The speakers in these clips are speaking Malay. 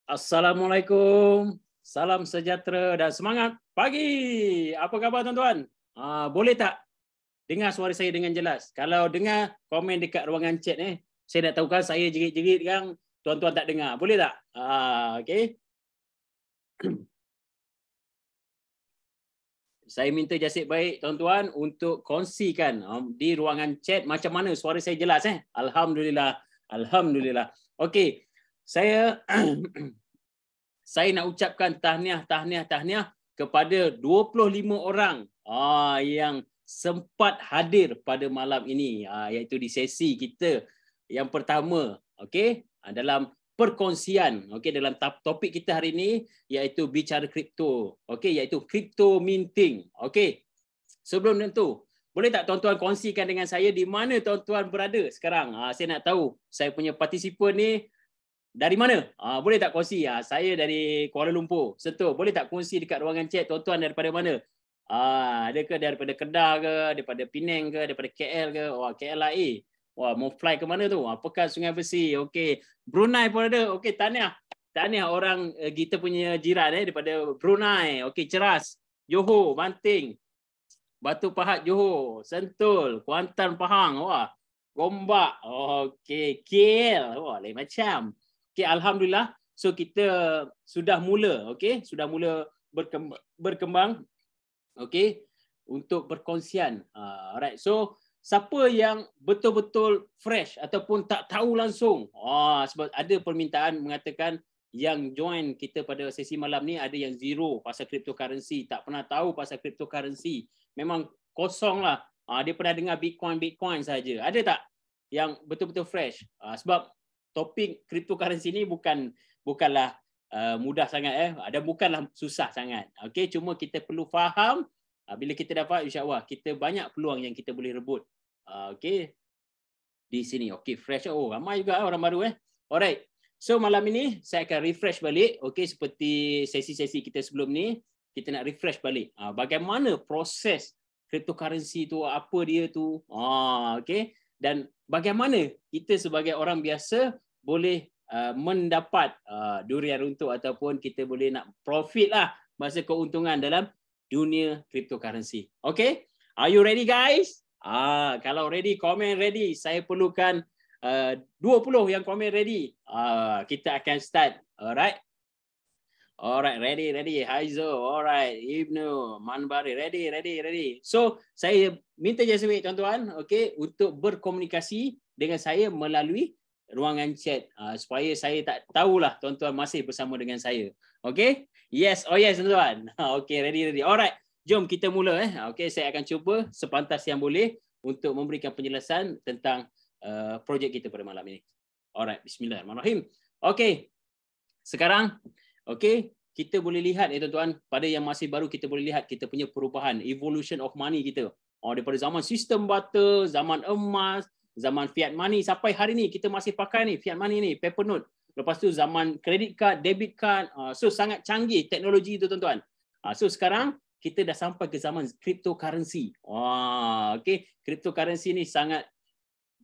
Assalamualaikum, salam sejahtera dan semangat pagi. Apa khabar tuan-tuan? Boleh tak dengar suara saya dengan jelas? Kalau dengar, komen dekat ruangan chat ni. Saya nak tahu kan saya jerit-jerit kan, tuan-tuan tak dengar. Boleh tak? Okey. Saya minta jasik baik tuan-tuan untuk kongsikan di ruangan chat macam mana suara saya jelas Alhamdulillah. Alhamdulillah. Okey. Saya saya nak ucapkan tahniah kepada 25 orang yang sempat hadir pada malam ini, iaitu di sesi kita yang pertama, okey, dalam perkongsian, okey, dalam topik kita hari ini iaitu bicara kripto, okey, iaitu crypto minting. Okey. Sebelum itu, boleh tak tuan-tuan kongsikan dengan saya di mana tuan-tuan berada sekarang? Saya nak tahu saya punya partisipan ni dari mana? Boleh tak kongsi? Saya dari Kuala Lumpur, Sentul. Boleh tak kongsi dekat ruangan chat tuan-tuan daripada mana? Adakah daripada Kedah ke, daripada Penang ke, daripada KL ke? Wah, KL lah Wah, mau fly ke mana tu? Pekan Sungai Besi. Okey. Brunei pun ada. Okey, tahniah. Tahniah orang kita punya jiran daripada Brunei. Okey, Ceras, Johor, Banting, Batu Pahat Johor, Sentul, Kuantan Pahang. Wah, Gombak. Okey, KL. Wah, lain macam. Okey, alhamdulillah. So kita sudah mula, okey, sudah mula berkembang. Okey, untuk perkongsian. Alright. So siapa yang betul-betul fresh ataupun tak tahu langsung, sebab ada permintaan mengatakan yang join kita pada sesi malam ni ada yang zero pasal cryptocurrency, tak pernah tahu pasal cryptocurrency, memang kosong lah. Dia pernah dengar Bitcoin saja. Ada tak yang betul-betul fresh? Sebab topik cryptocurrency ni bukanlah mudah sangat dan bukanlah susah sangat. Okey, cuma kita perlu faham. Bila kita dapat, insya-Allah kita banyak peluang yang kita boleh rebut. Okey. Di sini. Okey, fresh. Oh, ramai juga orang baru Alright. So malam ini saya akan refresh balik. Okey, seperti sesi-sesi kita sebelum ni, kita nak refresh balik. Bagaimana proses cryptocurrency tu, apa dia tu. Okey. Dan bagaimana kita sebagai orang biasa boleh mendapat durian runtuh ataupun kita boleh nak profit lah masa keuntungan dalam dunia cryptocurrency. Okay? Are you ready guys? Kalau ready, komen ready. Saya perlukan 20 yang komen ready. Kita akan start. Alright? Alright, ready. Haizo, alright. Ibnu, Manbari, ready. So, saya minta jasa baik tuan-tuan, okay, untuk berkomunikasi dengan saya melalui ruangan chat supaya saya tak tahulah tuan-tuan masih bersama dengan saya. Okay? Yes, yes tuan-tuan. Okay, ready. Alright, jom kita mula. Okay, saya akan cuba sepantas yang boleh untuk memberikan penjelasan tentang projek kita pada malam ini. Alright, bismillahirrahmanirrahim. Okay, sekarang okay, kita boleh lihat tuan-tuan, pada yang masih baru kita boleh lihat kita punya perubahan, evolution of money kita. Daripada zaman sistem barter, zaman emas, zaman fiat money sampai hari ni kita masih pakai ni fiat money ni, paper note. Lepas tu zaman credit card, debit card. So sangat canggih teknologi itu tuan-tuan. So sekarang kita dah sampai ke zaman cryptocurrency. Okay, cryptocurrency ni sangat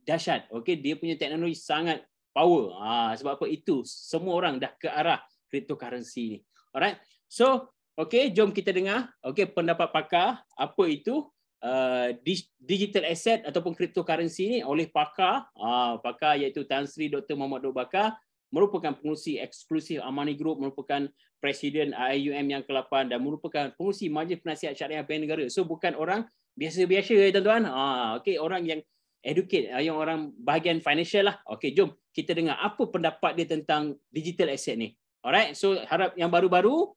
dahsyat. Okay, dia punya teknologi sangat power. Sebab apa itu semua orang dah ke arah cryptocurrency ni. Alright. So, okay, jom kita dengar okay pendapat pakar apa itu digital asset ataupun cryptocurrency ni oleh pakar iaitu Tan Sri Dr. Muhammad Dok Bakar, merupakan pengurusi eksklusif Amani Group, merupakan Presiden IUM yang ke-8 dan merupakan pengurusi Majlis Penasihat Syariah Bank Negara. So bukan orang biasa-biasa tuan-tuan. Okey, orang yang educate, yang orang bahagian financial lah. Okey, jom kita dengar apa pendapat dia tentang digital asset ni. Alright, so harap yang baru-baru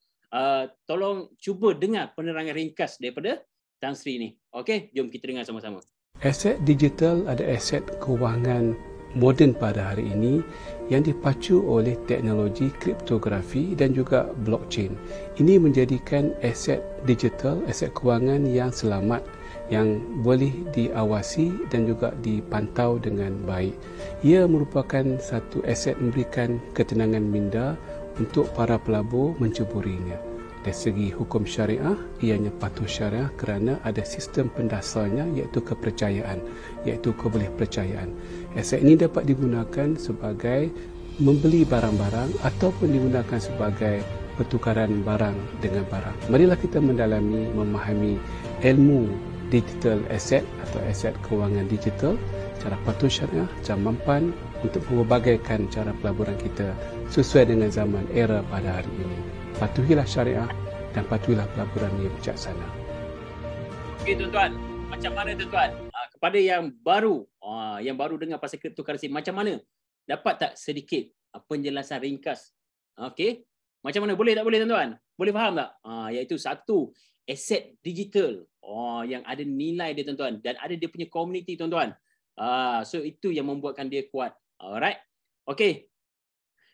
tolong cuba dengar penerangan ringkas daripada Tan Sri ni. Okey, jom kita dengar sama-sama. Aset digital adalah aset kewangan moden pada hari ini yang dipacu oleh teknologi kriptografi dan juga blockchain. Ini menjadikan aset digital, aset kewangan yang selamat, yang boleh diawasi dan juga dipantau dengan baik. Ia merupakan satu aset memberikan ketenangan minda untuk para pelabur mencuburinya. Dari segi hukum syariah, ianya patuh syariah kerana ada sistem pendasarnya iaitu kepercayaan, iaitu kebolehpercayaan. Aset ini dapat digunakan sebagai membeli barang-barang ataupun digunakan sebagai pertukaran barang dengan barang. Marilah kita mendalami, memahami ilmu digital asset atau aset kewangan digital, cara patuh syariah, cara mampan untuk membagaikan cara pelaburan kita sesuai dengan zaman era pada hari ini. Patuhilah syariah dan patuhilah pelaburan yang bijaksana. Okey tuan-tuan, macam mana tuan-tuan? Kepada yang baru dengar pasal cryptocurrency, macam mana? Dapat tak sedikit penjelasan ringkas? Okey. Macam mana? Boleh tak boleh tuan-tuan? Boleh faham tak? Iaitu satu, aset digital yang ada nilai dia tuan-tuan dan ada dia punya community tuan-tuan. So itu yang membuatkan dia kuat. Alright. Okey.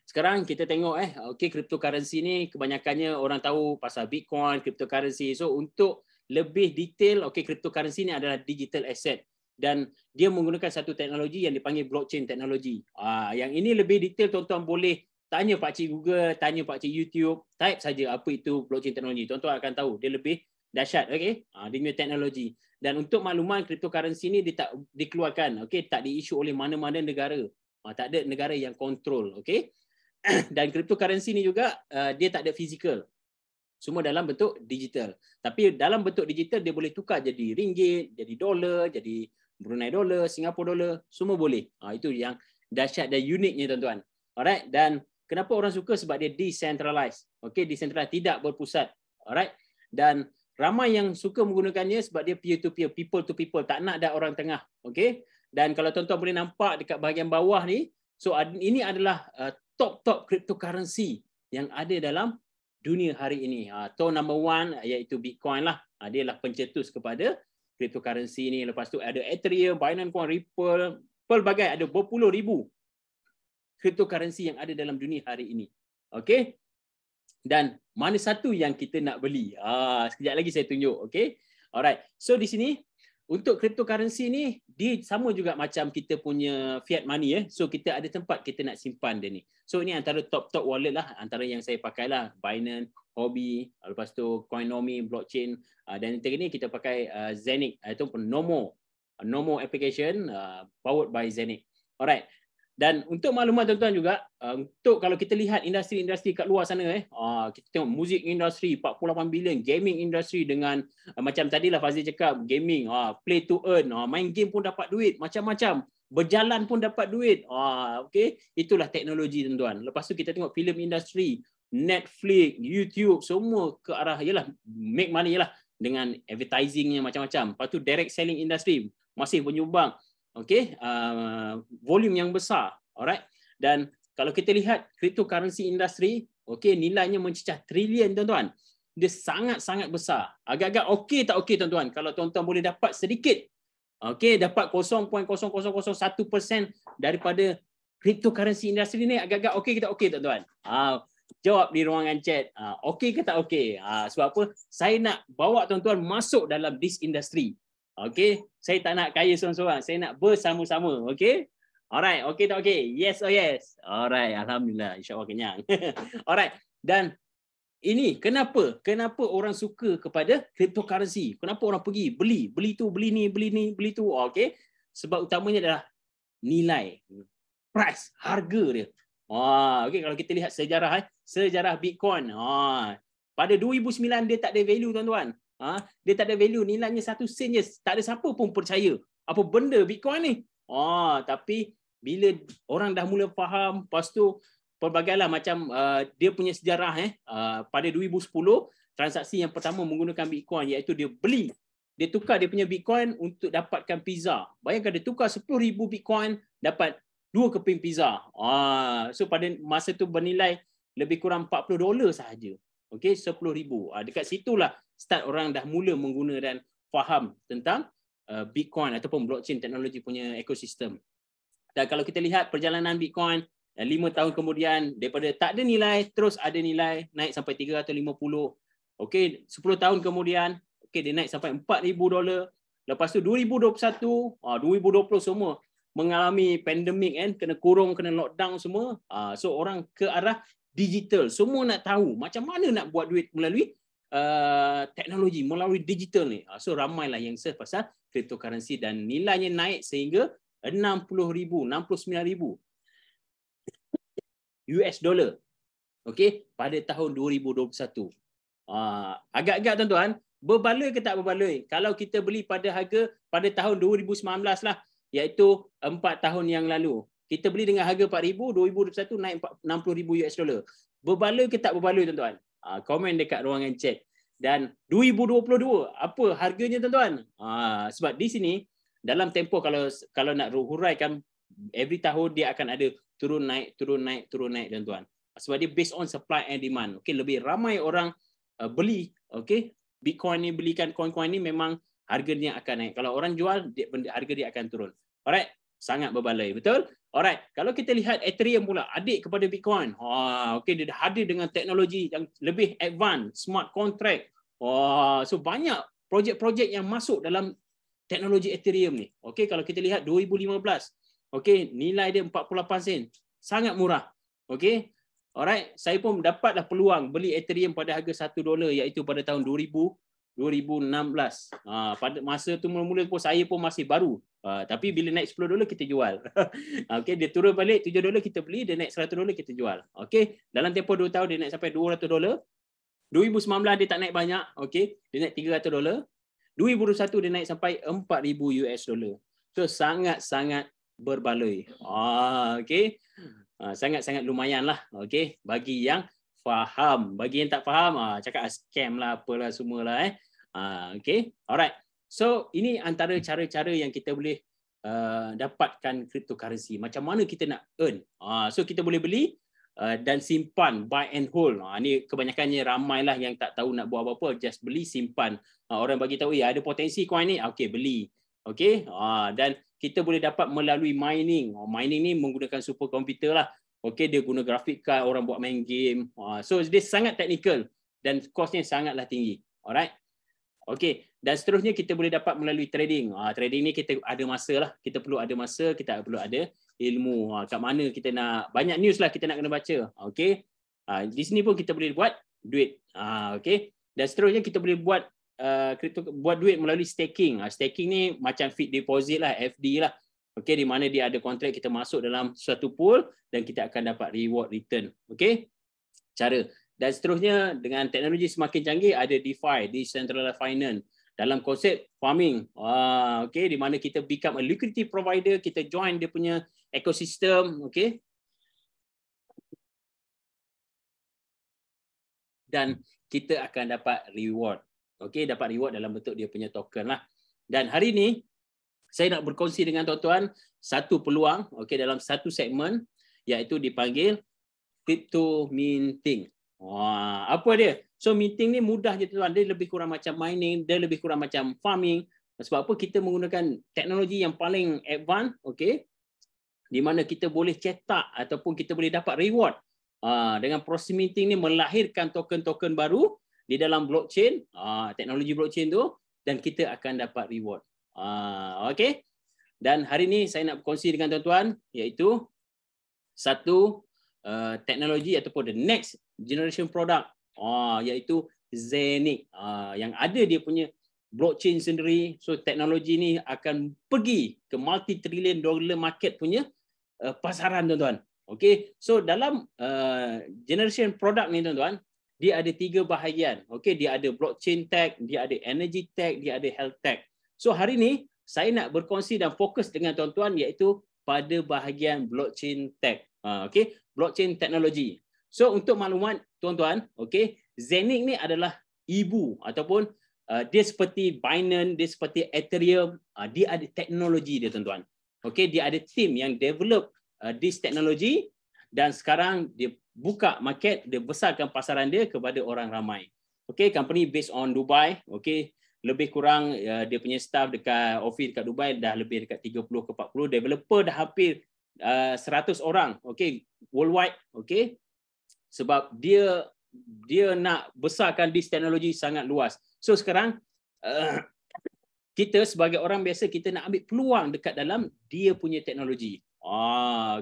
Sekarang kita tengok okey, cryptocurrency ni kebanyakannya orang tahu pasal Bitcoin, cryptocurrency. So untuk lebih detail, okey, cryptocurrency ni adalah digital asset dan dia menggunakan satu teknologi yang dipanggil blockchain teknologi. Yang ini lebih detail tuan-tuan boleh tanya pakcik Google, tanya pakcik YouTube, type saja apa itu blockchain teknologi. Tuan-tuan akan tahu dia lebih dahsyat, okey. Dia punya teknologi. Dan untuk makluman, cryptocurrency ni dia tak dikeluarkan, okey, tak diisu oleh mana-mana negara. Tak ada negara yang kontrol, okey. Dan cryptocurrency ni juga dia tak ada fizikal. Semua dalam bentuk digital. Tapi dalam bentuk digital dia boleh tukar jadi ringgit, jadi dolar, jadi Brunei dolar, Singapura dolar, semua boleh. Itu yang dahsyat dan uniknya tuan-tuan. Alright, dan kenapa orang suka? Sebab dia decentralized. Okey, decentralized, tidak berpusat. Alright. Dan ramai yang suka menggunakannya sebab dia peer to peer, people to people, tak nak ada orang tengah. Okey. Dan kalau tuan-tuan boleh nampak dekat bahagian bawah ni, so ini adalah top cryptocurrency yang ada dalam dunia hari ini. Top number one iaitu Bitcoin lah. Dia lah pencetus kepada cryptocurrency ni. Lepas tu ada Ethereum, Binance Coin, Ripple, pelbagai, ada berpuluh ribu cryptocurrency yang ada dalam dunia hari ini. Okey. Dan mana satu yang kita nak beli? Sekejap lagi saya tunjuk, okey. Alright. So di sini untuk cryptocurrency ni dia sama juga macam kita punya fiat money So kita ada tempat kita nak simpan dia ni. So ini antara top wallet lah, antara yang saya pakai lah, Binance, Hobby, lepas tu Coinomi, blockchain, dan yang ni kita pakai Zenic ataupun Nomo application powered by Zenic. Alright. Dan untuk maklumat tuan-tuan juga, untuk kalau kita lihat industri-industri kat luar sana kita tengok music industry 48 bilion, gaming industry dengan macam tadilah Fazil cakap, gaming, play to earn, main game pun dapat duit, macam-macam, berjalan pun dapat duit. Okey, itulah teknologi tuan-tuan. Lepas tu kita tengok film industry, Netflix, YouTube, semua ke arah yalah make money yalah dengan advertisingnya macam-macam. Lepas tu direct selling industry masih menyumbang volume yang besar. Alright. Dan kalau kita lihat cryptocurrency industry, nilainya mencecah trilion tuan-tuan. Dia sangat-sangat besar. Agak-agak okey tak okey tuan-tuan kalau tuan-tuan boleh dapat sedikit. Dapat 0.0001% daripada cryptocurrency industry ni, agak-agak okey ke tak okey tuan-tuan? Jawab di ruangan chat. Okey ke tak okey? Sebab apa? Saya nak bawa tuan-tuan masuk dalam this industry. Okey, saya tak nak kaya seorang-seorang, saya nak bersama-sama. Okey? Alright, okey tak okey? Yes or yes? Alright, alhamdulillah, insya-Allah kenyang. Alright. Dan ini kenapa orang suka kepada cryptocurrency? Kenapa orang pergi beli tu, beli ni, beli tu? Okey. Sebab utamanya adalah nilai, price, harga dia. Okey, kalau kita lihat sejarah Bitcoin. Pada 2009 dia tak ada value tuan-tuan. Dia tak ada value, nilainya 1 sen je. Tak ada siapa pun percaya apa benda Bitcoin ni. Tapi bila orang dah mula faham, lepas tu pelbagailah macam dia punya sejarah pada 2010 transaksi yang pertama menggunakan Bitcoin iaitu dia tukar dia punya Bitcoin untuk dapatkan pizza. Bayangkan dia tukar 10,000 Bitcoin dapat 2 keping pizza. So pada masa tu bernilai lebih kurang $40 sahaja. Okey, 10,000. Dekat situlah start orang dah mula mengguna dan faham tentang Bitcoin ataupun blockchain teknologi punya ekosistem. Dan kalau kita lihat perjalanan Bitcoin 5 tahun kemudian, daripada tak ada nilai terus ada nilai, naik sampai 350. Okey, 10 tahun kemudian dia naik sampai $4,000. Lepas tu 2021, 2020 semua mengalami pandemik kena kurung, kena lockdown semua. So orang ke arah digital. Semua nak tahu macam mana nak buat duit melalui teknologi, melalui digital ni. So ramailah yang search pasal cryptocurrency dan nilainya naik sehingga 60,000, 69,000. US dollar. Okey, pada tahun 2021. Agak-agak tuan-tuan, berbaloi ke tak berbaloi? Kalau kita beli pada harga pada tahun 2019 lah, iaitu 4 tahun yang lalu. Kita beli dengan harga 4,000, 2021 naik 60,000 US dollar. Berbaloi ke tak berbaloi tuan-tuan? Komen dekat ruangan chat. Dan 2022, apa harganya tuan-tuan? Sebab di sini dalam tempoh kalau nak huraikan, every tahun dia akan ada turun naik tuan-tuan. Sebab dia based on supply and demand. Okey, lebih ramai orang beli, okey, Bitcoin ni, belikan coin-coin ni, memang harganya akan naik. Kalau orang jual, harga dia akan turun. Alright, sangat berbaloi, betul? Alright, kalau kita lihat Ethereum pula, adik kepada Bitcoin. Okey, dia dah hadir dengan teknologi yang lebih advance, smart contract. So banyak projek-projek yang masuk dalam teknologi Ethereum ni. Okey, kalau kita lihat 2015, okey, nilai dia 48 sen. Sangat murah. Okey. Alright, saya pun dapatlah peluang beli Ethereum pada harga $1 iaitu pada tahun 2016. Pada masa tu mula-mula pun saya pun masih baru. Tapi bila naik $10 kita jual. Okey, dia turun balik $7 kita beli, dia naik $100 kita jual. Okey, dalam tempoh 2 tahun dia naik sampai $200. 2019 dia tak naik banyak, okey, dia naik $300. 2021 dia naik sampai 4,000 US dollar. So sangat-sangat berbaloi. Okey. Sangat-sangat lumayan lah, okey, bagi yang faham. Bagi yang tak faham, cakap scam lah, apalah semualah. Okey, alright. So ini antara cara-cara yang kita boleh dapatkan cryptocurrency. Macam mana kita nak earn? So kita boleh beli dan simpan, buy and hold. Ni kebanyakannya ramailah yang tak tahu nak buat apa-apa, just beli, simpan. Orang bagi tahu, ada potensi coin ni, okey, beli. Okey, dan kita boleh dapat melalui mining. Mining ni menggunakan superkomputer lah. Okey, dia guna graphic card, orang buat main game. So dia sangat technical dan kosnya sangatlah tinggi. Alright. Okey, dan seterusnya kita boleh dapat melalui trading. Trading ni kita ada masa lah. Kita perlu ada masa, kita perlu ada ilmu. Kat mana kita nak, banyak news lah kita nak kena baca. Okey. Di sini pun kita boleh buat duit. Okey. Dan seterusnya kita boleh buat buat duit melalui staking. Staking ni macam fixed deposit lah, FD lah. Okey, di mana dia ada kontrak, kita masuk dalam suatu pool dan kita akan dapat reward return. Okey, cara. Dan seterusnya dengan teknologi semakin canggih, ada DeFi, Decentralized Finance, dalam konsep farming. Okey, di mana kita become a liquidity provider, kita join dia punya ekosistem. Okey, dan kita akan dapat reward. Okey, dapat reward dalam bentuk dia punya token lah. Dan hari ini saya nak berkongsi dengan tuan-tuan satu peluang, okey, dalam satu segmen, iaitu dipanggil crypto minting. Apa dia? So minting ni mudah je tuan, dia lebih kurang macam mining, dia lebih kurang macam farming. Sebab apa? Kita menggunakan teknologi yang paling advance, okey, di mana kita boleh cetak ataupun kita boleh dapat reward. Dengan proses minting ni melahirkan token-token baru di dalam blockchain, teknologi blockchain tu, dan kita akan dapat reward. Okey. Dan hari ni saya nak berkongsi dengan tuan-tuan iaitu satu teknologi ataupun the next generation product, iaitu Zeniq, yang ada dia punya blockchain sendiri. So teknologi ni akan pergi ke multi-trillion dollar market punya pasaran tuan-tuan. Okey. So dalam generation product ni tuan-tuan, dia ada 3 bahagian. Okey, dia ada blockchain tech, dia ada energy tech, dia ada health tech. So hari ni saya nak berkongsi dan fokus dengan tuan-tuan iaitu pada bahagian blockchain tech. Okey, blockchain technology. So untuk maklumat tuan-tuan, okey, Zeniq ni adalah ibu ataupun dia seperti Binance, dia seperti Ethereum, dia ada teknologi dia tuan-tuan. Okey, dia ada team yang develop this technology dan sekarang dia buka market, dia besarkan pasaran dia kepada orang ramai. Okey, company based on Dubai. Okey, lebih kurang dia punya staff dekat office dekat Dubai dah lebih dekat 30 ke 40, developer dah hampir 100 orang. Okey, worldwide. Okey, sebab dia nak besarkan this teknologi sangat luas. So sekarang kita sebagai orang biasa, kita nak ambil peluang dekat dalam dia punya teknologi.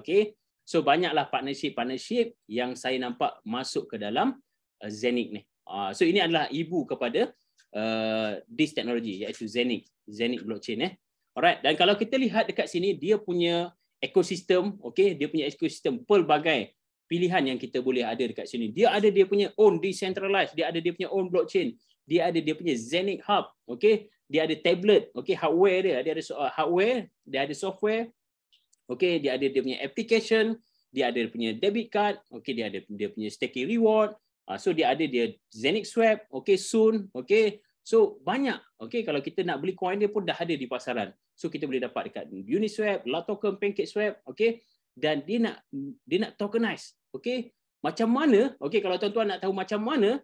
Okey. So banyaklah partnership yang saya nampak masuk ke dalam Zeniq ni. So ini adalah ibu kepada this teknologi iaitu Zeniq blockchain . Alright, dan kalau kita lihat dekat sini dia punya ekosistem, okey, dia punya ekosistem pelbagai pilihan yang kita boleh ada dekat sini. Dia ada dia punya own decentralized, dia ada dia punya own blockchain, dia ada dia punya Zenic Hub, okey, dia ada tablet, okey, hardware dia ada hardware, dia ada software, okey, dia ada dia punya application, dia ada dia punya debit card, okey, dia ada dia punya staking reward. So dia ada dia Zenic Swap, okey, soon, okey. So banyak, okey, kalau kita nak beli coin dia pun dah ada di pasaran. So kita boleh dapat dekat Uniswap, Latoken, PancakeSwap, okey. Dan dia nak tokenize, okey. Macam mana, okey, kalau tuan-tuan nak tahu macam mana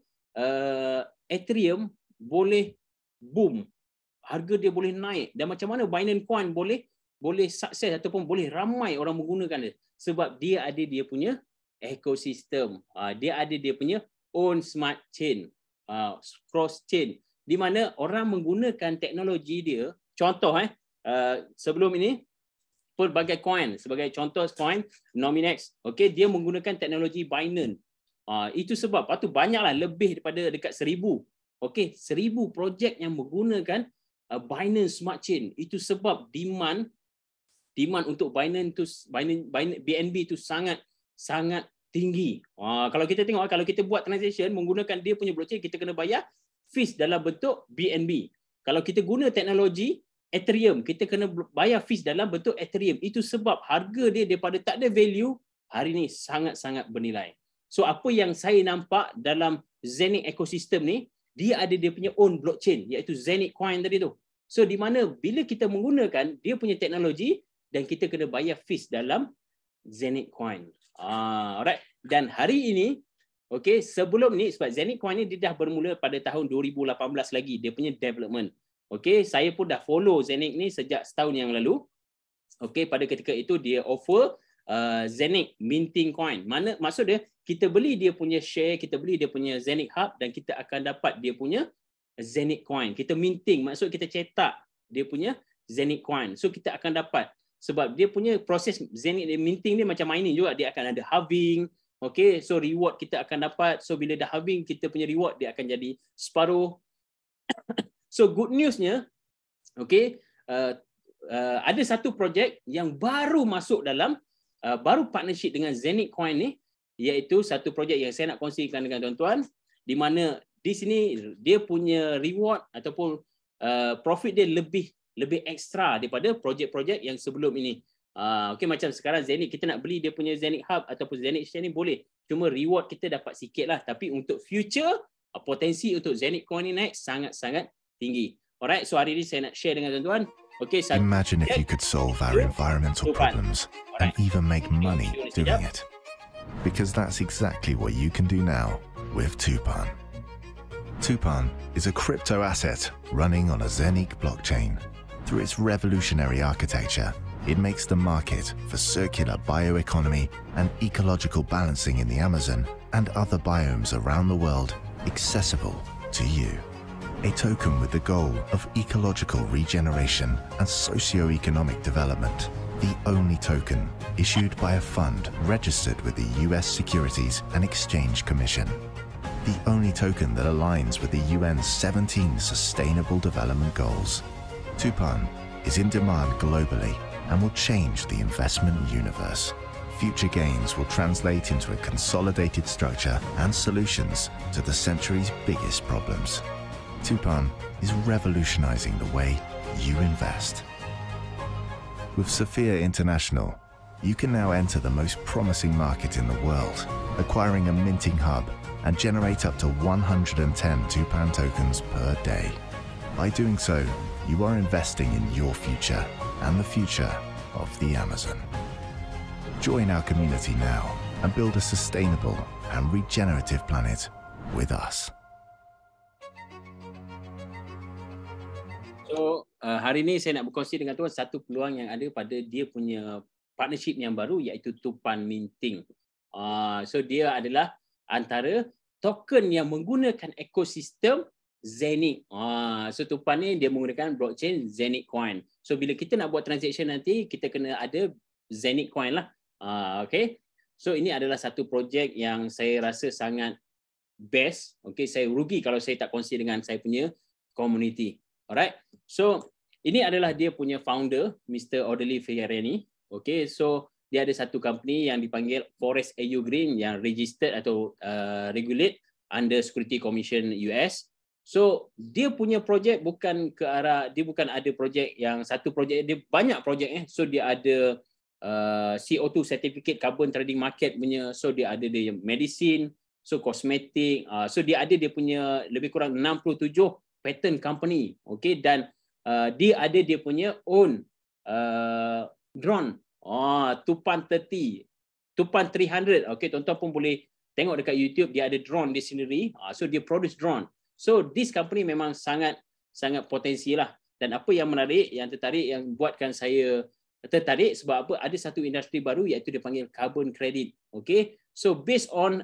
Ethereum boleh boom, harga dia boleh naik, dan macam mana Binance Coin boleh sukses ataupun boleh ramai orang menggunakan dia, sebab dia ada dia punya ekosistem, dia ada dia punya own smart chain, cross chain, di mana orang menggunakan teknologi dia. Contoh sebelum ini pelbagai coin, sebagai contoh coin Nominex, okey, dia menggunakan teknologi Binance. Itu sebab tu banyaklah, lebih daripada dekat 1,000, okey, 1,000 projek yang menggunakan Binance Smart Chain. Itu sebab demand untuk Binance BNB tu sangat tinggi. Kalau kita tengok, kalau kita buat transaction menggunakan dia punya blockchain, kita kena bayar fees dalam bentuk BNB. Kalau kita guna teknologi Ethereum, kita kena bayar fees dalam bentuk Ethereum. Itu sebab harga dia daripada tak ada value, hari ni sangat-sangat bernilai. So apa yang saya nampak dalam Zenic ecosystem ni, dia ada dia punya own blockchain, iaitu Zenic Coin tadi tu. So di mana bila kita menggunakan dia punya teknologi, dan kita kena bayar fees dalam Zenic Coin. Alright. Dan hari ini, okey, sebelum ni, sebab Zenic Coin ni dia dah bermula pada tahun 2018 lagi, dia punya development. Okey, saya pun dah follow Zenic ni sejak setahun yang lalu. Okey, pada ketika itu dia offer Zenic minting coin. Maksud dia, kita beli dia punya share, kita beli dia punya Zenic Hub, dan kita akan dapat dia punya Zenic Coin. Kita minting, maksud kita cetak dia punya Zenic Coin. So kita akan dapat, sebab dia punya proses Zenic minting dia macam mining juga, dia akan ada halving. Okey, so reward kita akan dapat. So bila dah halving, kita punya reward dia akan jadi separuh. So good newsnya, okey, ada satu projek yang baru masuk dalam baru partnership dengan Zenic Coin ni, iaitu satu projek yang saya nak kongsikan dengan tuan-tuan, di mana di sini dia punya reward ataupun profit dia lebih ekstra daripada projek-projek yang sebelum ini. Okey, macam sekarang Zenic, kita nak beli dia punya Zenic Hub ataupun Zenic Chain ni boleh, cuma reward kita dapat sikit lah, tapi untuk future potensi untuk Zenic Coin ni naik sangat-sangat tinggi. Alright, so hari ni saya nak share dengan tuan-tuan. Okay, imagine if you could solve our environmental problems and even make money doing it. Because that's exactly what you can do now with Tupan. Tupan is a crypto asset running on a Zenic blockchain. Through its revolutionary architecture, it makes the market for circular bioeconomy and ecological balancing in the Amazon and other biomes around the world accessible to you. A token with the goal of ecological regeneration and socio-economic development. The only token issued by a fund registered with the US Securities and Exchange Commission. The only token that aligns with the UN's 17 Sustainable Development Goals. Tupan is in demand globally and will change the investment universe. Future gains will translate into a consolidated structure and solutions to the century's biggest problems. Tupan is revolutionizing the way you invest. With Sophia International, you can now enter the most promising market in the world, acquiring a minting hub and generate up to 110 Tupan tokens per day. By doing so, you are investing in your future and the future of the Amazon. Join our community now and build a sustainable and regenerative planet with us. So, hari ni saya nak berkongsi dengan tuan satu peluang yang ada pada dia punya partnership yang baru, iaitu Tupan Minting. So, dia adalah antara token yang menggunakan ekosistem Zenic. So, Tupan ni dia menggunakan blockchain Zenic Coin. So, bila kita nak buat transaction nanti, kita kena ada Zenic Coin lah. Okay. So, ini adalah satu projek yang saya rasa sangat best. Okay, saya rugi kalau saya tak kongsi dengan saya punya community. Alright, so ini adalah dia punya founder, Mr. Audley Ferrani. Okay, so dia ada satu company yang dipanggil Forest AU Green yang registered atau regulate under Security Commission US. So dia punya projek bukan ke arah, dia bukan ada projek yang satu projek, dia banyak projek. So dia ada CO2 certificate carbon trading market punya, so dia ada dia medicine, so kosmetik, so dia ada dia punya lebih kurang 67 patent company, okay, dan dia ada dia punya own drone, Tupan 30, Tupan 300, okay, tuan-tuan pun boleh tengok dekat YouTube, dia ada drone dia sendiri, so dia produce drone. So this company memang sangat potensi lah. Dan apa yang menarik, yang tertarik, yang buatkan saya tertarik sebab apa, ada satu industri baru iaitu dia panggil carbon credit. Okay, so based on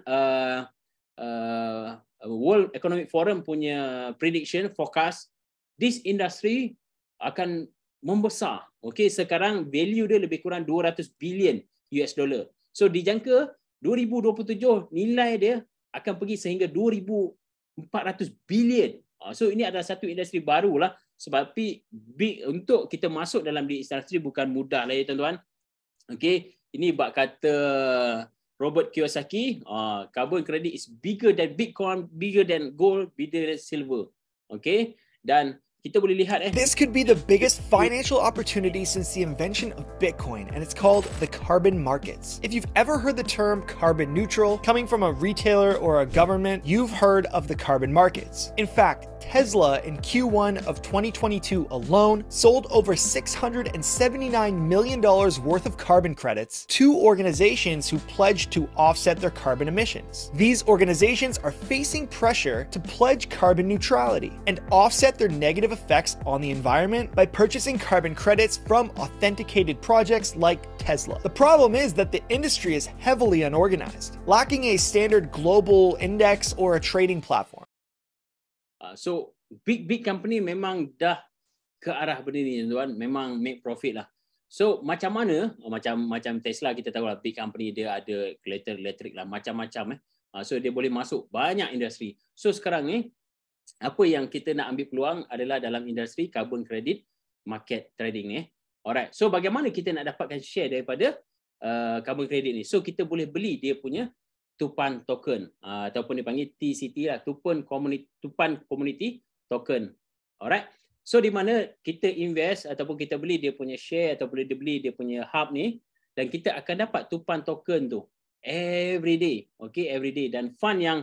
World Economic Forum punya prediction forecast, this industry akan membesar. Okay, sekarang value dia lebih kurang 200 billion US dollar. So dijangka 2027 nilai dia akan pergi sehingga 2,400 billion. So ini adalah satu industri barulah, sebab untuk kita masuk dalam di industri bukan mudah lah ya tuan-tuan. Okay, ini bab kata Robert Kiyosaki, carbon credit is bigger than Bitcoin, bigger than gold, bigger than silver. Okay, dan kita boleh lihat This could be the biggest financial opportunity since the invention of Bitcoin, and it's called the carbon markets. If you've ever heard the term carbon neutral coming from a retailer or a government, you've heard of the carbon markets. In fact, Tesla in Q1 of 2022 alone sold over $679 million worth of carbon credits to organizations who pledged to offset their carbon emissions. These organizations are facing pressure to pledge carbon neutrality and offset their negative effects on the environment by purchasing carbon credits from authenticated projects like Tesla. The problem is that the industry is heavily unorganized, lacking a standard global index or a trading platform. So big company memang dah ke arah benda ni tuan, memang make profit lah. So macam mana, macam Tesla kita tahu lah, big company dia ada kereta elektrik lah, macam-macam so dia boleh masuk banyak industri. So sekarang ni apa yang kita nak ambil peluang adalah dalam industri carbon credit market trading ni. Alright, so bagaimana kita nak dapatkan share daripada carbon credit ni? So kita boleh beli dia punya Tupan token, ataupun dipanggil TCT lah, Tupan Community Token. Alright, so di mana kita invest ataupun kita beli dia punya share atau boleh beli dia punya hub ni, dan kita akan dapat Tupan token tu every day. Okay, every day. Dan fund yang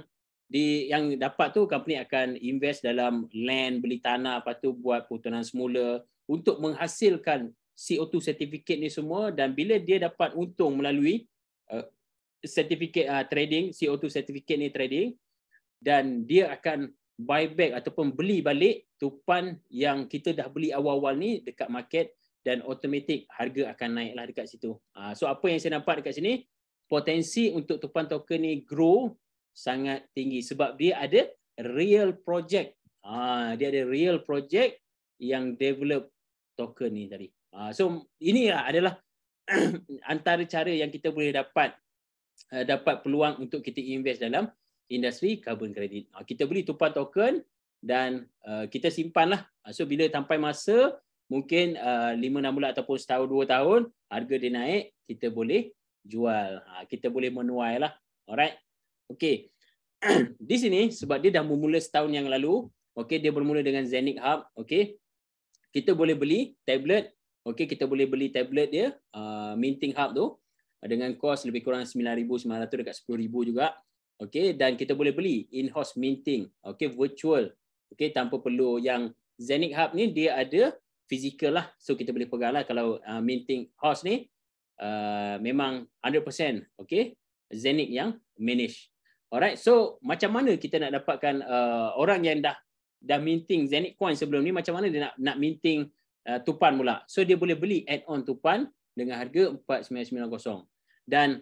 dapat tu, company akan invest dalam land, beli tanah, lepas tu buat putaran semula untuk menghasilkan CO2 certificate ni semua. Dan bila dia dapat untung melalui certificate trading, CO2 certificate ni trading, dan dia akan buy back ataupun beli balik tupan yang kita dah beli awal-awal ni dekat market, dan automatic harga akan naiklah dekat situ. So apa yang saya nampak dekat sini, potensi untuk tupan token ni grow sangat tinggi sebab dia ada real project. Dia ada real project yang develop token ni tadi. So ini adalah antara cara yang kita boleh dapat peluang untuk kita invest dalam industri carbon credit. Kita beli tupan token dan kita simpanlah. So bila sampai masa mungkin 5-6 bulan ataupun setahun 2 tahun, harga dia naik, kita boleh jual. Kita boleh menuai lah. Alright. Okay. Di sini sebab dia dah bermula setahun yang lalu, okay, dia bermula dengan Zenith Hub. Okay. Kita boleh beli tablet. Okay, kita boleh beli tablet dia, minting hub tu, dengan kos lebih kurang 9,900 dekat 10,000 juga. Okey, dan kita boleh beli in-house minting, okey, virtual. Okey, tanpa perlu yang Zenith Hub ni dia ada physical lah. So kita boleh pegang lah kalau minting house ni memang 100%, okey, Zenith yang manage. Alright, so macam mana kita nak dapatkan orang yang dah minting Zenith coin sebelum ni, macam mana dia nak minting tupan pula? So dia boleh beli add-on tupan dengan harga 4,990. Dan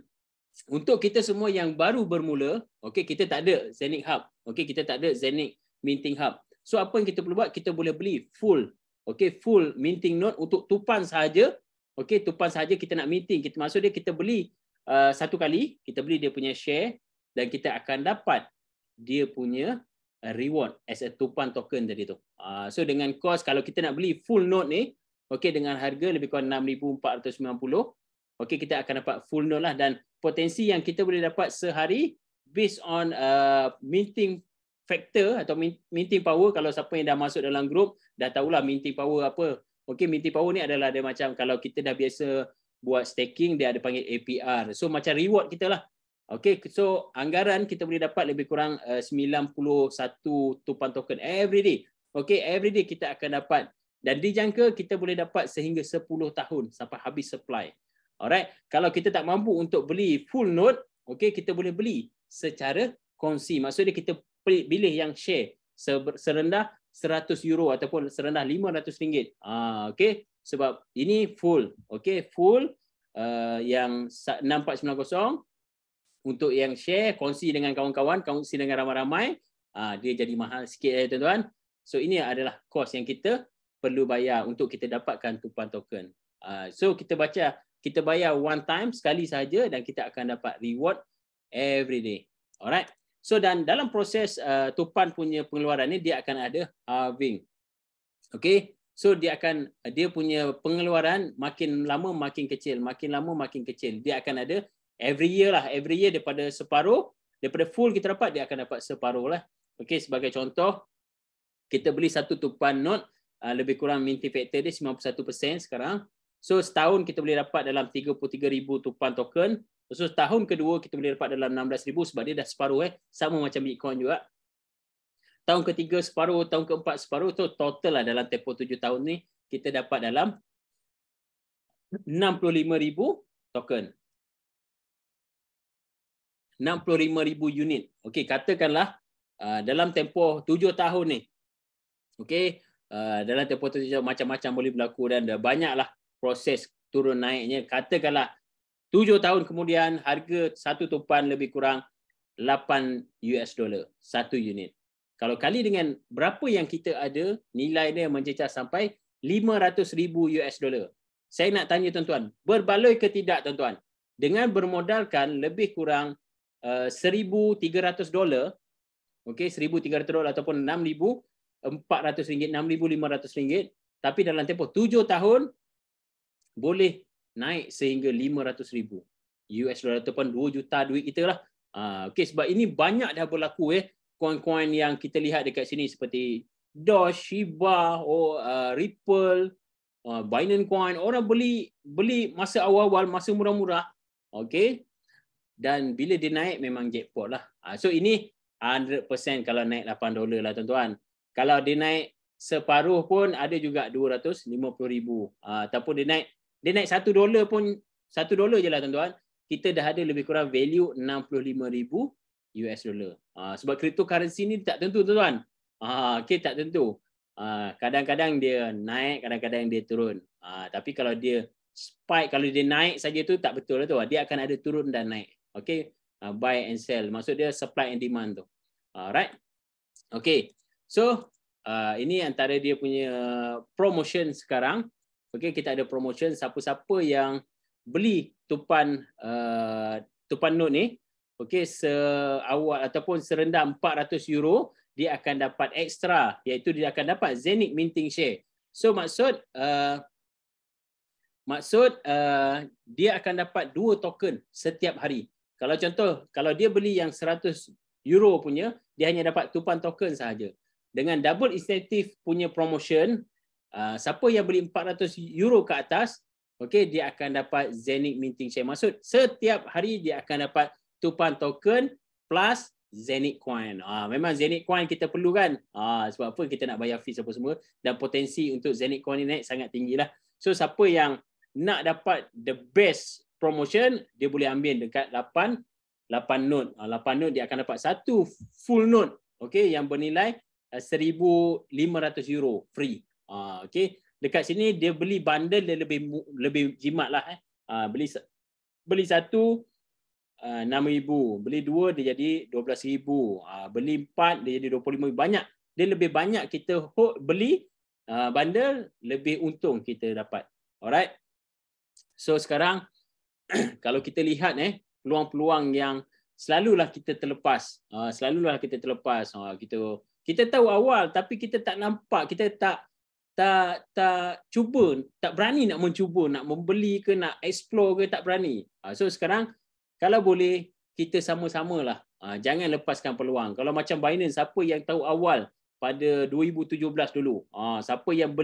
untuk kita semua yang baru bermula, okey, kita tak ada Zenith Hub, okey, kita tak ada Zenith minting hub. So apa yang kita perlu buat, kita boleh beli full, okey, full minting node untuk tupan sahaja. Okey, tupan sahaja kita nak minting. Maksud dia kita beli satu kali, kita beli dia punya share dan kita akan dapat dia punya reward as a tupan token tadi tu. So dengan kos, kalau kita nak beli full node ni, okey, dengan harga lebih kurang 6,490, okey, kita akan dapat full note lah, dan potensi yang kita boleh dapat sehari based on minting factor atau minting power. Kalau siapa yang dah masuk dalam grup dah tahulah minting power apa. Okey, minting power ni adalah dia macam kalau kita dah biasa buat staking, dia ada panggil APR. So macam reward kita lah. Okey, so anggaran kita boleh dapat lebih kurang 91 tupan token every day. Okey, every day kita akan dapat, dan dijangka kita boleh dapat sehingga 10 tahun sampai habis supply. Alright, kalau kita tak mampu untuk beli full node, okey, kita boleh beli secara kongsi. Maksudnya kita pilih yang share serendah 100 euro ataupun serendah 500 ringgit. Okey, sebab ini full. Okey, full yang 6490 untuk yang share, kongsi dengan kawan-kawan, kongsi dengan ramai-ramai, dia jadi mahal sikit tuan-tuan. So ini adalah kos yang kita perlu bayar untuk kita dapatkan tupan token. So kita bayar one time sekali saja dan kita akan dapat reward every day. Alright. So dan dalam proses tupan punya pengeluaran ni dia akan ada halving. Okay. So dia punya pengeluaran makin lama makin kecil, makin lama makin kecil. Dia akan ada every year lah. Every year daripada separuh, daripada full kita dapat, dia akan dapat separuh lah. Okay, sebagai contoh, kita beli satu tupan note, lebih kurang minting factor dia 91% sekarang. So setahun kita boleh dapat dalam 33,000 tupan token. So tahun kedua kita boleh dapat dalam 16,000 sebab dia dah separuh sama macam Bitcoin juga. Tahun ketiga separuh, tahun keempat separuh, tu total lah dalam tempoh 7 tahun ni kita dapat dalam 65,000 token. 65,000 unit. Okey, katakanlah dalam tempoh 7 tahun ni. Okey, dalam tempoh 7 tahun macam-macam boleh berlaku dan banyaklah proses turun naiknya. Katakanlah 7 tahun kemudian harga satu tupan lebih kurang $8 satu unit. Kalau kali dengan berapa yang kita ada, nilai dia mencecah sampai $500,000. Saya nak tanya tuan-tuan, berbaloi ke tidak tuan-tuan? Dengan bermodalkan lebih kurang $1,300, okey, $1,300 ataupun RM6,400, RM6,500, tapi dalam tempoh 7 tahun boleh naik sehingga $500,000 ataupun 2 juta duit kita lah. Okey, sebab ini banyak dah berlaku koin-koin yang kita lihat dekat sini seperti Doge, Shiba, Ripple, Binance Coin. Orang beli masa awal-awal, masa murah-murah. Okey. Dan bila dia naik memang jackpot lah. So ini 100% kalau naik $8 lah tuan-tuan. Kalau dia naik separuh pun ada juga 250,000. Ataupun dia naik $1 pun, $1 je lah tuan-tuan. Kita dah ada lebih kurang value $65,000. Sebab cryptocurrency ni tak tentu tuan-tuan. Okay, tak tentu. Kadang-kadang dia naik, kadang-kadang dia turun. Tapi kalau dia spike, kalau dia naik saja tu tak betul lah tu. Dia akan ada turun dan naik. Okay, buy and sell. Maksud dia supply and demand tu. Alright. Okay. So ini antara dia punya promotion sekarang. Okay, kita ada promotion. Siapa-siapa yang beli tupan note ni, okey, seawal ataupun serendah €400, dia akan dapat ekstra, iaitu dia akan dapat Zenith minting share. So maksud dia akan dapat 2 token setiap hari. Kalau contoh, kalau dia beli yang €100 punya, dia hanya dapat tupan token sahaja. Dengan double incentive punya promotion, siapa yang beli €400 ke atas, okey, dia akan dapat Zenith minting share. Maksud setiap hari dia akan dapat tupan token plus Zenith coin. Memang Zenith coin kita perlu kan. Sebab apa? Kita nak bayar fees apa semua. Dan potensi untuk Zenith coin ni naik sangat tinggi lah. So siapa yang nak dapat the best promotion, dia boleh ambil dekat 8 note. 8 note dia akan dapat satu full note. Okay, yang bernilai €1,500 free. Okay, dekat sini dia beli bundle dia lebih jimat lah. Beli satu $6,000, beli 2 dia jadi $12,000, beli 4 dia jadi $25,000. Banyak, dia lebih banyak kita beli bundle, lebih untung kita dapat. Alright. So sekarang kalau kita lihat peluang-peluang yang selalulah kita terlepas. Kita tahu awal tapi kita tak nampak, kita tak tak cuba, tak berani nak mencuba, nak membeli ke, nak explore ke, tak berani. So sekarang kalau boleh kita sama-samalah, jangan lepaskan peluang. Kalau macam Binance, siapa yang tahu awal pada 2017 dulu, siapa yang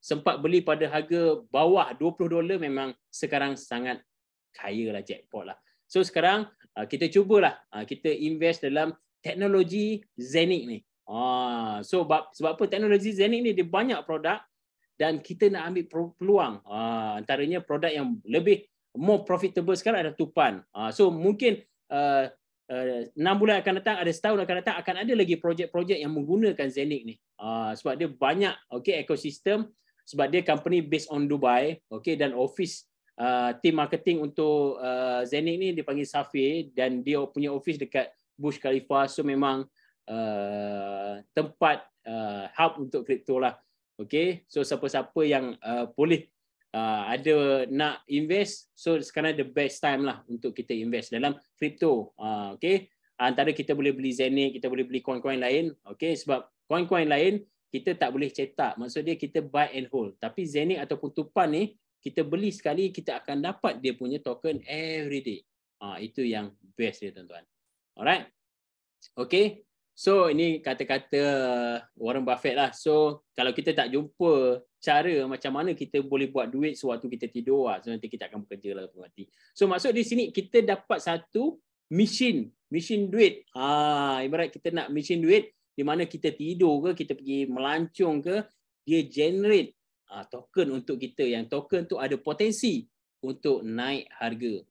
sempat beli pada harga bawah $20, memang sekarang sangat kaya lah, jackpot lah. So sekarang kita cubalah kita invest dalam teknologi Zeniq ni. So sebab apa, teknologi Zeniq ni dia banyak produk dan kita nak ambil peluang. Antaranya produk yang lebih more profitable sekarang adalah Tupan. So mungkin 6 bulan akan datang, ada setahun akan datang, akan ada lagi projek-projek yang menggunakan Zeniq ni. Sebab dia banyak ekosistem, sebab dia company based on Dubai, dan office team marketing untuk Zeniq ni dipanggil Safir, dan dia punya office dekat Burj Khalifa. So memang tempat hub untuk kripto lah. So siapa-siapa yang boleh ada nak invest, so sekarang the best time lah untuk kita invest dalam kripto. Antara kita boleh beli Zeniq, kita boleh beli coin-coin lain. Sebab coin-coin lain kita tak boleh cetak, maksud dia kita buy and hold. Tapi Zeniq ataupun Tupan ni kita beli sekali, kita akan dapat dia punya token every day. Itu yang best dia, tuan-tuan. Alright. So ini kata-kata Warren Buffett lah. So kalau kita tak jumpa cara macam mana kita boleh buat duit sewaktu kita tidur, so nanti kita akan bekerja lah mati. So maksud di sini kita dapat satu mesin duit. Ibarat kita nak mesin duit di mana kita tidur ke, kita pergi melancong ke, dia generate token untuk kita, yang token tu ada potensi untuk naik harga.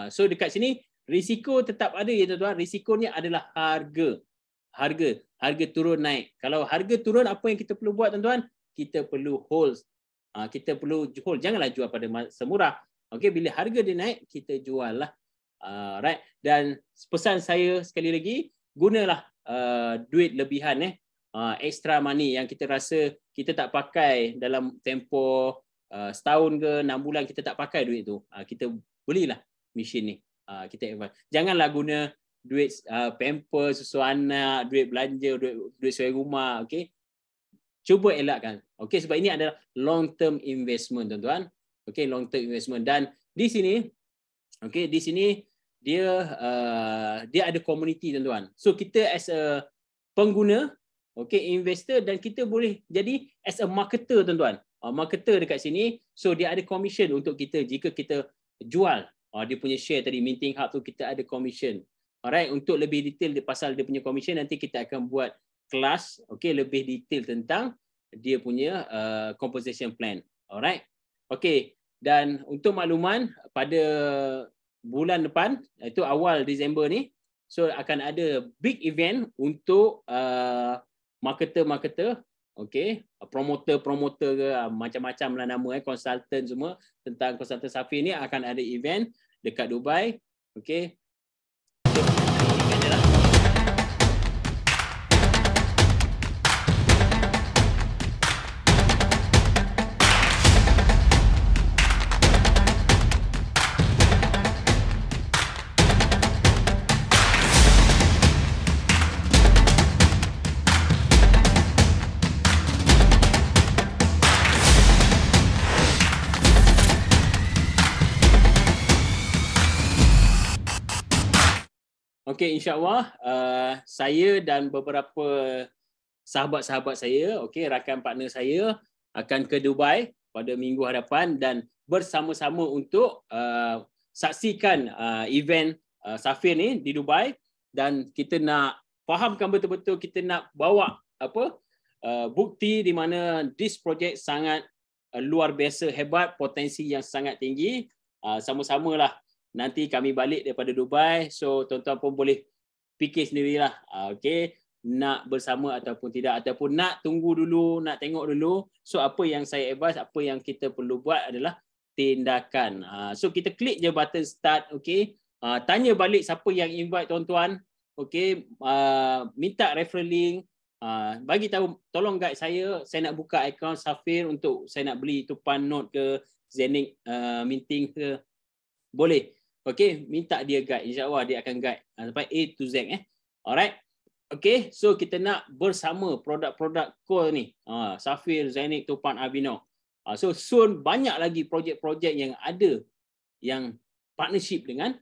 So dekat sini risiko tetap ada ya tuan-tuan. Risikonya adalah harga turun naik. Kalau harga turun, apa yang kita perlu buat tuan-tuan? Kita perlu hold. Kita perlu hold. Janganlah jual pada semurah. Bila harga dia naik, kita jual lah. Right. Dan pesan saya sekali lagi, gunalah duit lebihan, extra money yang kita rasa kita tak pakai dalam tempoh setahun ke 6 bulan, kita tak pakai duit tu. Kita belilah mesin ni. Kita advance. Janganlah guna duit pamper, susu anak, duit belanja, duit sewa rumah. Cuba elakkan. Sebab ini adalah long term investment, tuan-tuan. Long term investment. Dan di sini dia ada community, tuan-tuan. So kita as a pengguna, investor, dan kita boleh jadi as a marketer, tuan-tuan. Marketer dekat sini, so dia ada commission untuk kita jika kita jual dia punya share tadi, Minting Hub tu, kita ada commission. Alright, untuk lebih detail pasal dia punya commission, nanti kita akan buat kelas lebih detail tentang dia punya compensation plan. Alright. Dan untuk makluman, pada bulan depan, itu awal Disember ni, so akan ada big event untuk marketer, promoter ke, macam-macam lah nama, consultant semua, tentang consultant Safir ni akan ada event dekat Dubai. InsyaAllah saya dan beberapa sahabat-sahabat saya, rakan partner saya akan ke Dubai pada minggu hadapan dan bersama-sama untuk saksikan event Safir ni di Dubai, dan kita nak fahamkan betul-betul, kita nak bawa bukti di mana this project sangat luar biasa hebat, potensi yang sangat tinggi. Sama-samalah nanti kami balik daripada Dubai, so tuan-tuan pun boleh fikir sendirilah, nak bersama ataupun tidak, ataupun nak tunggu dulu, nak tengok dulu. So apa yang saya advise, apa yang kita perlu buat adalah tindakan. So kita klik je button start, tanya balik siapa yang invite tuan-tuan, minta referral link, bagi tahu, tolong guide saya nak buka akaun Safir untuk saya nak beli Tupan Note ke, Zeniq Minting ke, boleh. Minta dia guide. InsyaAllah dia akan guide sampai A to Z. Alright. Okay, so kita nak bersama produk-produk core ni. Safir, Zainik, Tupan, Albino. So soon banyak lagi projek-projek yang ada yang partnership dengan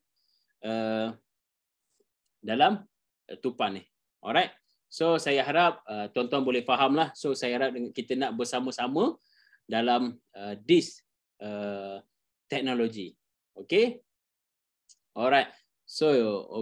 dalam Tupan ni. Alright. So saya harap tuan-tuan boleh faham lah. So saya harap kita nak bersama-sama dalam this teknologi. Okay. Alright. So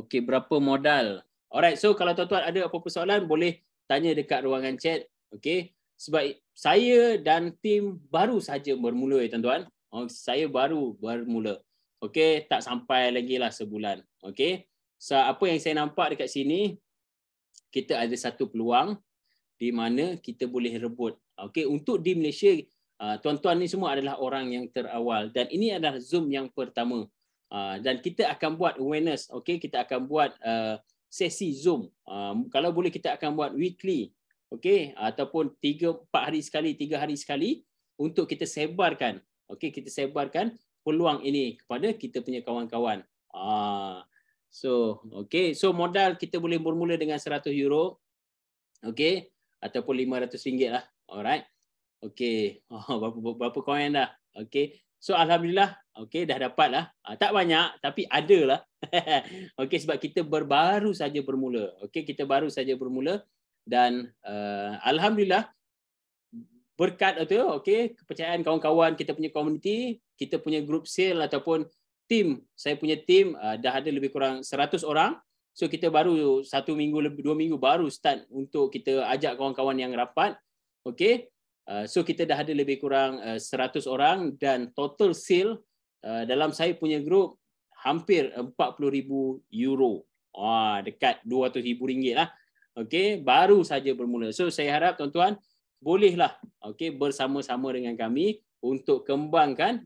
okay, berapa modal? Alright, so kalau tuan-tuan ada apa-apa soalan boleh tanya dekat ruangan chat. Okay, sebab saya dan tim baru saja bermula tuan-tuan. Saya baru bermula. Okay, tak sampai lagi lah sebulan. Okay, so apa yang saya nampak dekat sini, kita ada satu peluang di mana kita boleh rebut. Okay, untuk di Malaysia, tuan-tuan ni semua adalah orang yang terawal dan ini adalah Zoom yang pertama. Dan kita akan buat awareness. Okay, kita akan buat sesi Zoom. Kalau boleh kita akan buat weekly, okey, ataupun 3-4 hari sekali, 3 hari sekali untuk kita sebarkan. Okey, kita sebarkan peluang ini kepada kita punya kawan-kawan. So, okey, so modal kita boleh bermula dengan 100 euro. Okey, ataupun 500 ringgit lah. Alright. Okey, berapa koin dah? Okey. So alhamdulillah, okey, dah dapat lah. Tak banyak tapi ada lah. Okey, sebab kita baru saja bermula. Okey, kita baru saja bermula dan alhamdulillah berkat itu, okey, kepercayaan kawan-kawan kita punya community, kita punya group sale ataupun tim, saya punya tim dah ada lebih kurang 100 orang. So kita baru 1 minggu lebih 2 minggu baru start untuk kita ajak kawan-kawan yang rapat. Okey. So kita dah ada lebih kurang 100 orang dan total sale dalam saya punya grup hampir 40,000 euro. Dekat 200,000 ringgit lah. Okey, baru saja bermula. So saya harap tuan-tuan bolehlah okey bersama-sama dengan kami untuk kembangkan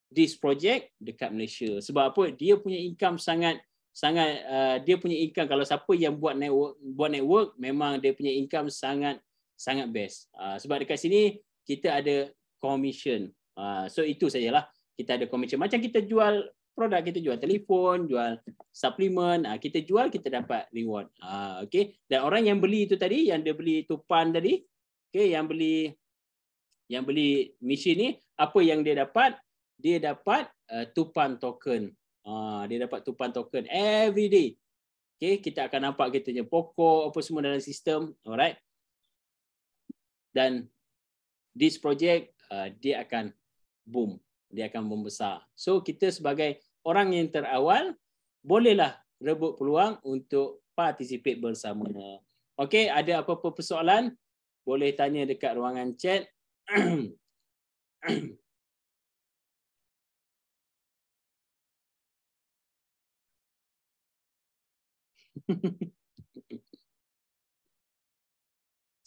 this project dekat Malaysia. Sebab apa? Dia punya income sangat dia punya income, kalau siapa yang buat network memang dia punya income sangat best. Sebab dekat sini kita ada commission. So itu sajalah. Kita ada commission. Macam kita jual produk, kita jual telefon, jual suplemen, kita jual, kita dapat reward. Okay. Dan orang yang beli itu tadi, yang dia beli Tupan tadi, okay, yang beli mesin ni, apa yang dia dapat? Dia dapat Tupan token. Dia dapat Tupan token every day. Okay, kita akan nampak kita punya pokok apa semua dalam sistem. Alright. Dan this project dia akan boom, dia akan membesar. So kita sebagai orang yang terawal bolehlah rebut peluang untuk participate bersama. Okey, ada apa-apa persoalan boleh tanya dekat ruangan chat.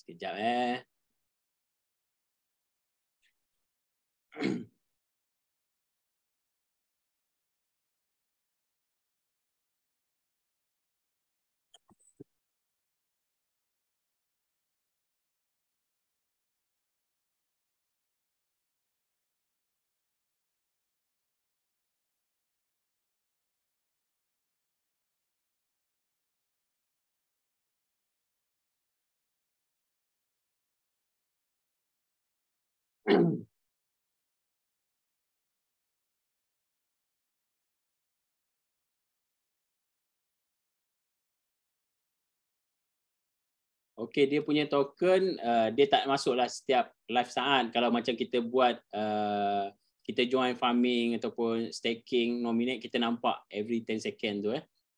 Sekejap Okey, dia punya token dia tak masuklah setiap live saat. Kalau macam kita buat kita join farming ataupun staking, nominate, kita nampak every 10 second tu .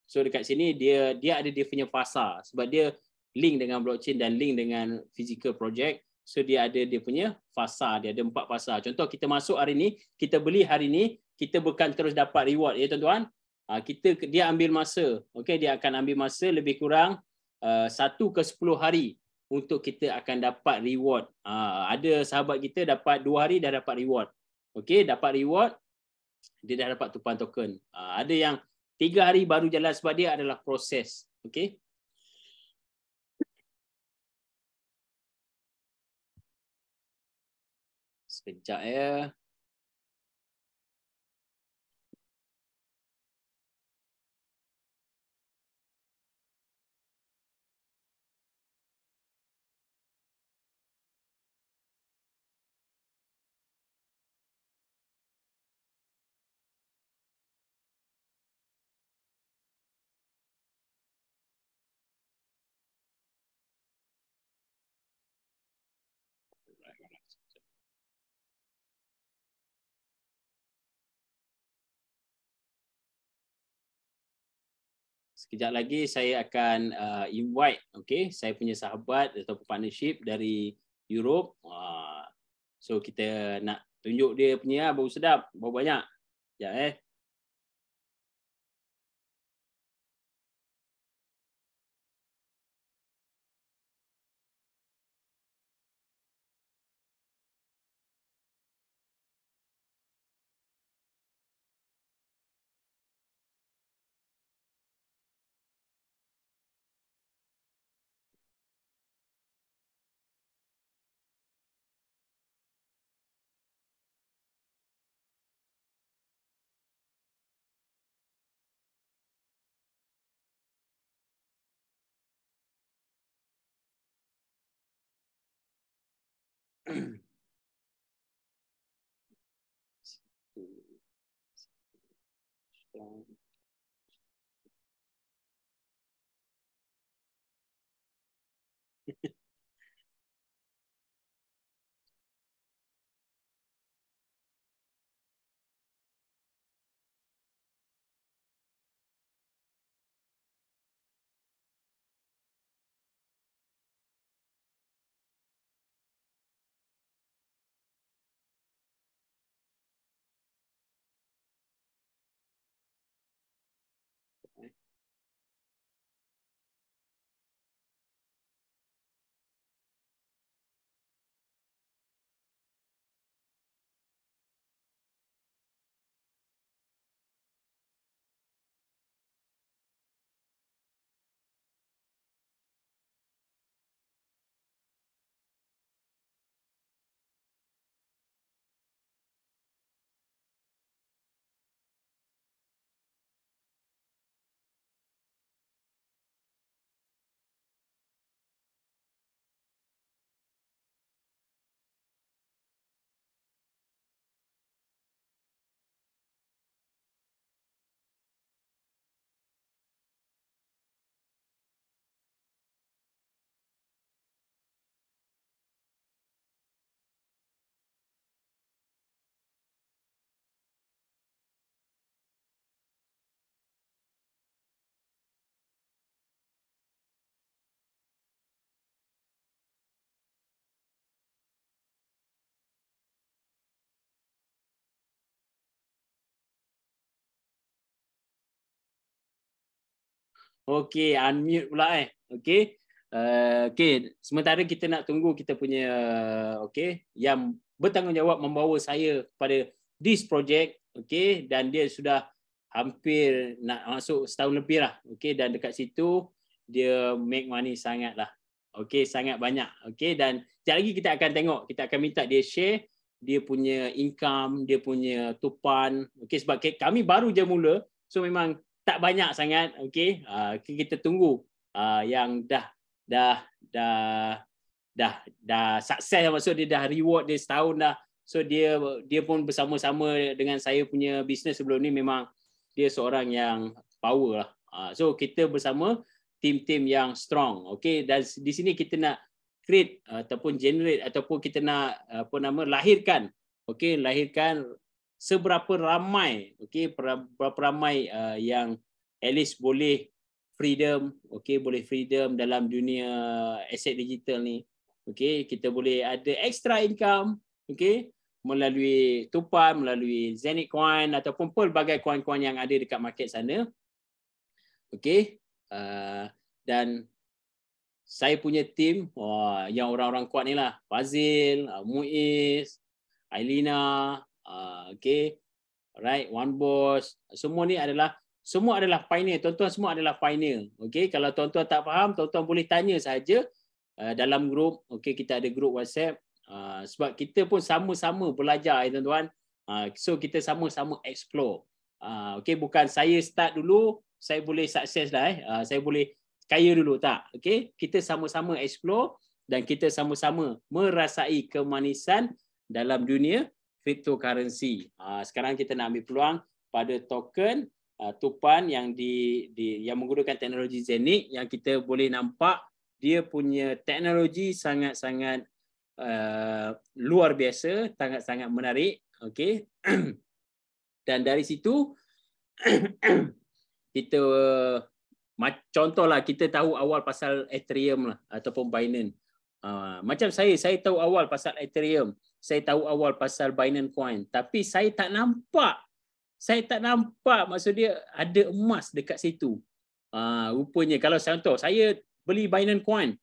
So dekat sini dia ada dia punya fasa sebab dia link dengan blockchain dan link dengan physical project. So dia ada dia punya fasa, dia ada 4 fasa. Contoh kita masuk hari ni, kita beli hari ni, kita bukan terus dapat reward ya tuan-tuan. Dia ambil masa. Okey, dia akan ambil masa lebih kurang 1 ke 10 hari untuk kita akan dapat reward. Ada sahabat kita dapat 2 hari dah dapat reward. Okey, dapat reward, dia dah dapat Tupan token. Ada yang 3 hari baru jalan sebab dia adalah proses. Okey. Sekejap ya. sekejap lagi saya akan invite saya punya sahabat atau partnership dari Europe. So kita nak tunjuk dia punya bau sedap, bau banyak. Sekejap Okey, unmute pula Okey. Okey, sementara kita nak tunggu kita punya yang bertanggungjawab membawa saya kepada this project, dan dia sudah hampir nak masuk setahun lebih lah, dan dekat situ dia make money sangat lah. Sangat banyak. Dan sekejap lagi kita akan tengok, kita akan minta dia share dia punya income, dia punya tupan, sebab kami baru je mula, so memang tak banyak sangat. Kita tunggu yang dah sukses, maksud dia dah reward dia setahun dah. So dia pun bersama-sama dengan saya punya bisnes sebelum ni, memang dia seorang yang power lah. So kita bersama tim-tim yang strong. Dan di sini kita nak create ataupun generate ataupun kita nak lahirkan seberapa ramai berapa ramai yang at least boleh freedom dalam dunia aset digital ni. Kita boleh ada extra income melalui tupan, melalui Zenit Coin ataupun pelbagai coin-coin yang ada dekat market sana. Dan saya punya tim yang orang-orang kuat ni lah, Fazil, Muiz, Ailina, right, One Boss, semua adalah pioneer. Tuan-tuan semua adalah pioneer. Kalau tuan-tuan tak faham, tuan-tuan boleh tanya saja dalam grup. Kita ada grup WhatsApp. Sebab kita pun sama-sama belajar, tuan-tuan. So kita sama-sama explore. Bukan saya start dulu, saya boleh sukses dah. Saya boleh kaya dulu, tak. Kita sama-sama explore dan kita sama-sama merasai kemanisan dalam dunia cryptocurrency. Sekarang kita nak ambil peluang pada token tupan yang yang menggunakan teknologi Zenit, yang kita boleh nampak dia punya teknologi sangat-sangat luar biasa, sangat-sangat menarik. Dan dari situ kita contohlah kita tahu awal pasal Ethereum lah ataupun Binance. Macam saya tahu awal pasal Ethereum, saya tahu awal pasal Binance Coin, tapi saya tak nampak maksud dia ada emas dekat situ. Rupanya kalau contoh saya beli Binance Coin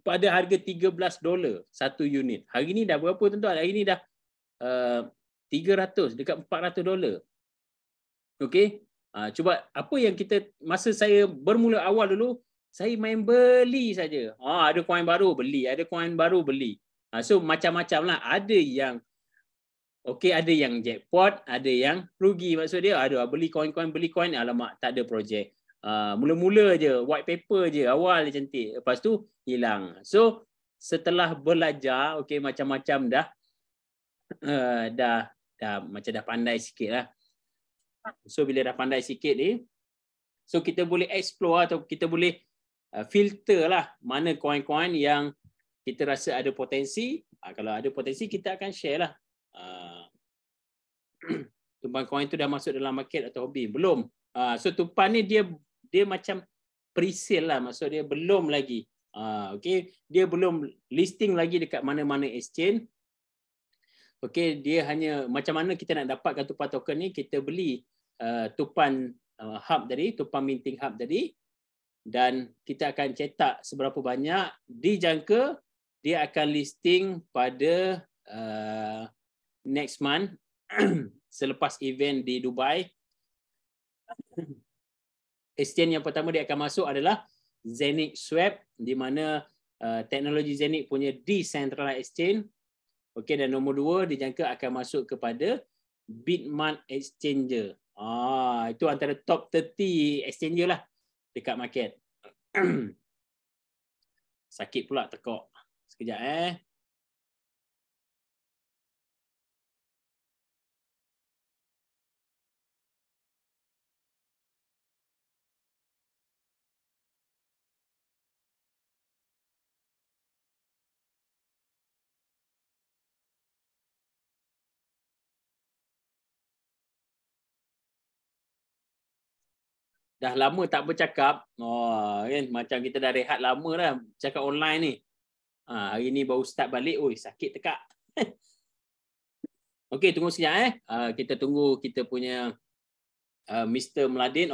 pada harga $13 satu unit. Hari ni dah berapa tuan-tuan? Hari ni dah 300 dekat $400. Okey. Cuba apa yang kita, masa saya bermula awal dulu, saya main beli saja. Ada koin baru beli, ada koin baru beli. So macam-macam lah. Ada yang ada yang jackpot, ada yang rugi. Maksud dia beli koin, alamak tak ada projek. Mula-mula je, white paper je, awal je cantik. Lepas tu hilang. So setelah belajar, macam-macam dah macam dah pandai sikit lah. So bila dah pandai sikit ni, so kita boleh explore atau kita boleh filter lah mana koin-koin yang kita rasa ada potensi. Kalau ada potensi kita akan share lah. Tumpan koin tu dah masuk dalam market atau hobi? Belum. So tumpan ni dia macam pre-sale lah. Maksud dia belum lagi. Dia belum listing lagi dekat mana-mana exchange. Dia hanya macam mana kita nak dapatkan tumpan token ni, kita beli tumpan hub tadi, tumpan minting hub tadi, dan kita akan cetak seberapa banyak, dijangka dia akan listing pada next month selepas event di Dubai. Exchange yang pertama dia akan masuk adalah Zenix Swap, di mana teknologi Zenix punya decentralized exchange. Dan nombor 2 dijangka akan masuk kepada Bitmart Exchanger. Itu antara top 30 exchanger lah dekat market. Sakit pula tekak. Sekejap Dah lama tak bercakap. Macam kita dah rehat lama dah cakap online ni. Hari ni baru start balik. Sakit tekak. Tunggu sekejap kita tunggu kita punya Mr. Mladin.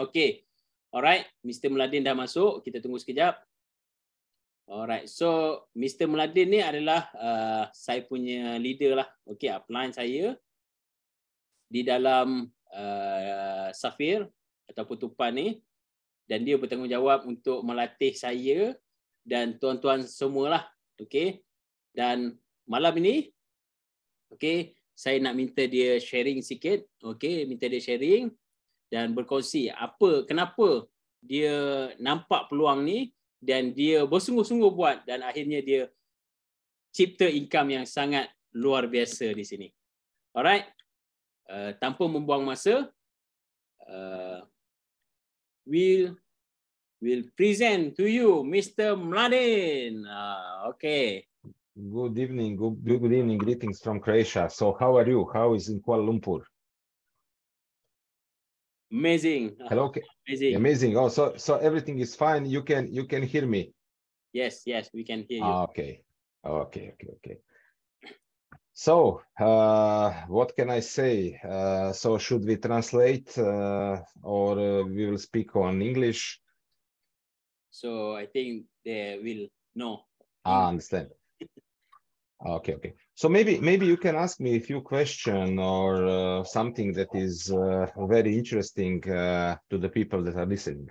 Alright, Mr. Mladin dah masuk. Kita tunggu sekejap. Alright, so Mr. Mladin ni adalah saya punya leader lah. Upline saya di dalam Safir ataupun tumpan ni, dan dia bertanggungjawab untuk melatih saya dan tuan-tuan semualah. Dan malam ini saya nak minta dia sharing sikit. Minta dia sharing dan berkongsi kenapa dia nampak peluang ni dan dia bersungguh-sungguh buat, dan akhirnya dia cipta income yang sangat luar biasa di sini. Alright, tanpa membuang masa, we'll present to you Mr. Mladin. Good evening. Good evening. Greetings from Croatia. So how are you? How is in Kuala Lumpur? Amazing. Hello. Amazing. So everything is fine. You can hear me. Yes, we can hear you. Okay. So what can I say? So should we translate or we will speak on English? So I think they will know. Understand. Okay. So maybe you can ask me a few questions or something that is very interesting to the people that are listening.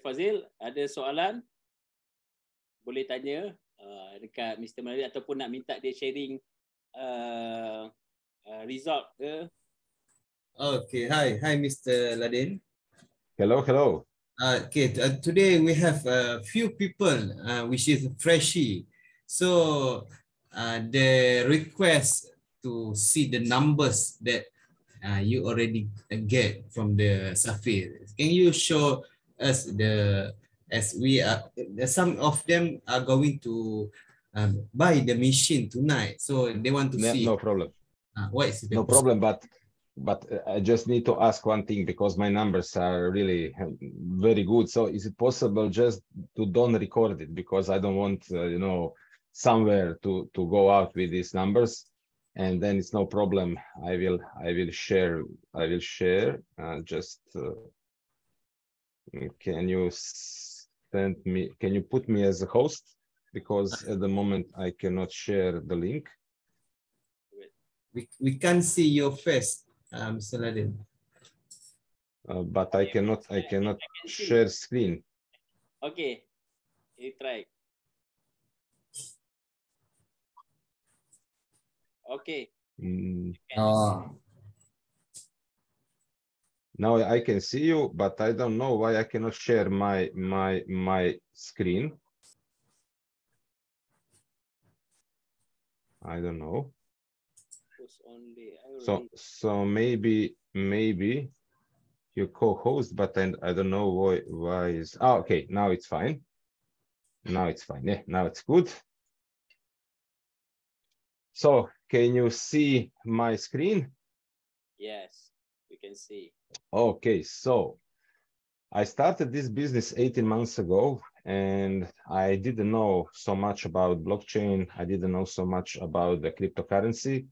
Fazil, ada soalan? Boleh tanya dekat Mr. Mladin ataupun nak minta dia sharing result ke? Hi Mr. Mladin. Hello. Today we have a few people which is freshie. So the request to see the numbers that you already get from the Safir. Can you show us some of them are going to buy the machine tonight, so they want to see. No problem. What is it? No problem, but I just need to ask one thing because my numbers are really very good. So is it possible just to don't record it, because I don't want you know, somewhere to go out with these numbers, and then it's no problem. I will share. Just can you send me? Can you put me as a host? Because at the moment I cannot share the link. We can't see your face, Mr. Ladin. But I cannot share screen. Okay, you try. Okay. Now I can see you, but I don't know why I cannot share my screen. I don't know. So maybe you co-host, but then I don't know why is. Oh, okay, now it's fine. Now it's fine. Yeah, now it's good. So can you see my screen? Yes, we can see. Okay, so I started this business 18 months ago, and I didn't know so much about blockchain. I didn't know so much about the cryptocurrency.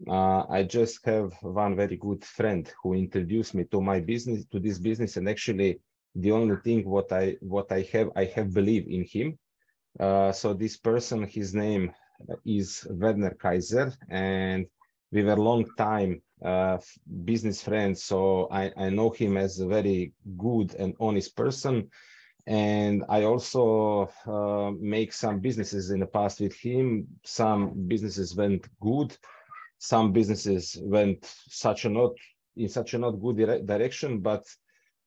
I just have one very good friend who introduced me to my business, to this business, and actually the only thing what I have believed in him. So this person, his name is Werner Kaiser, and we were long time business friends. So I know him as a very good and honest person. And I also make some businesses in the past with him. Some businesses went good. Some businesses went in such a not good direction. But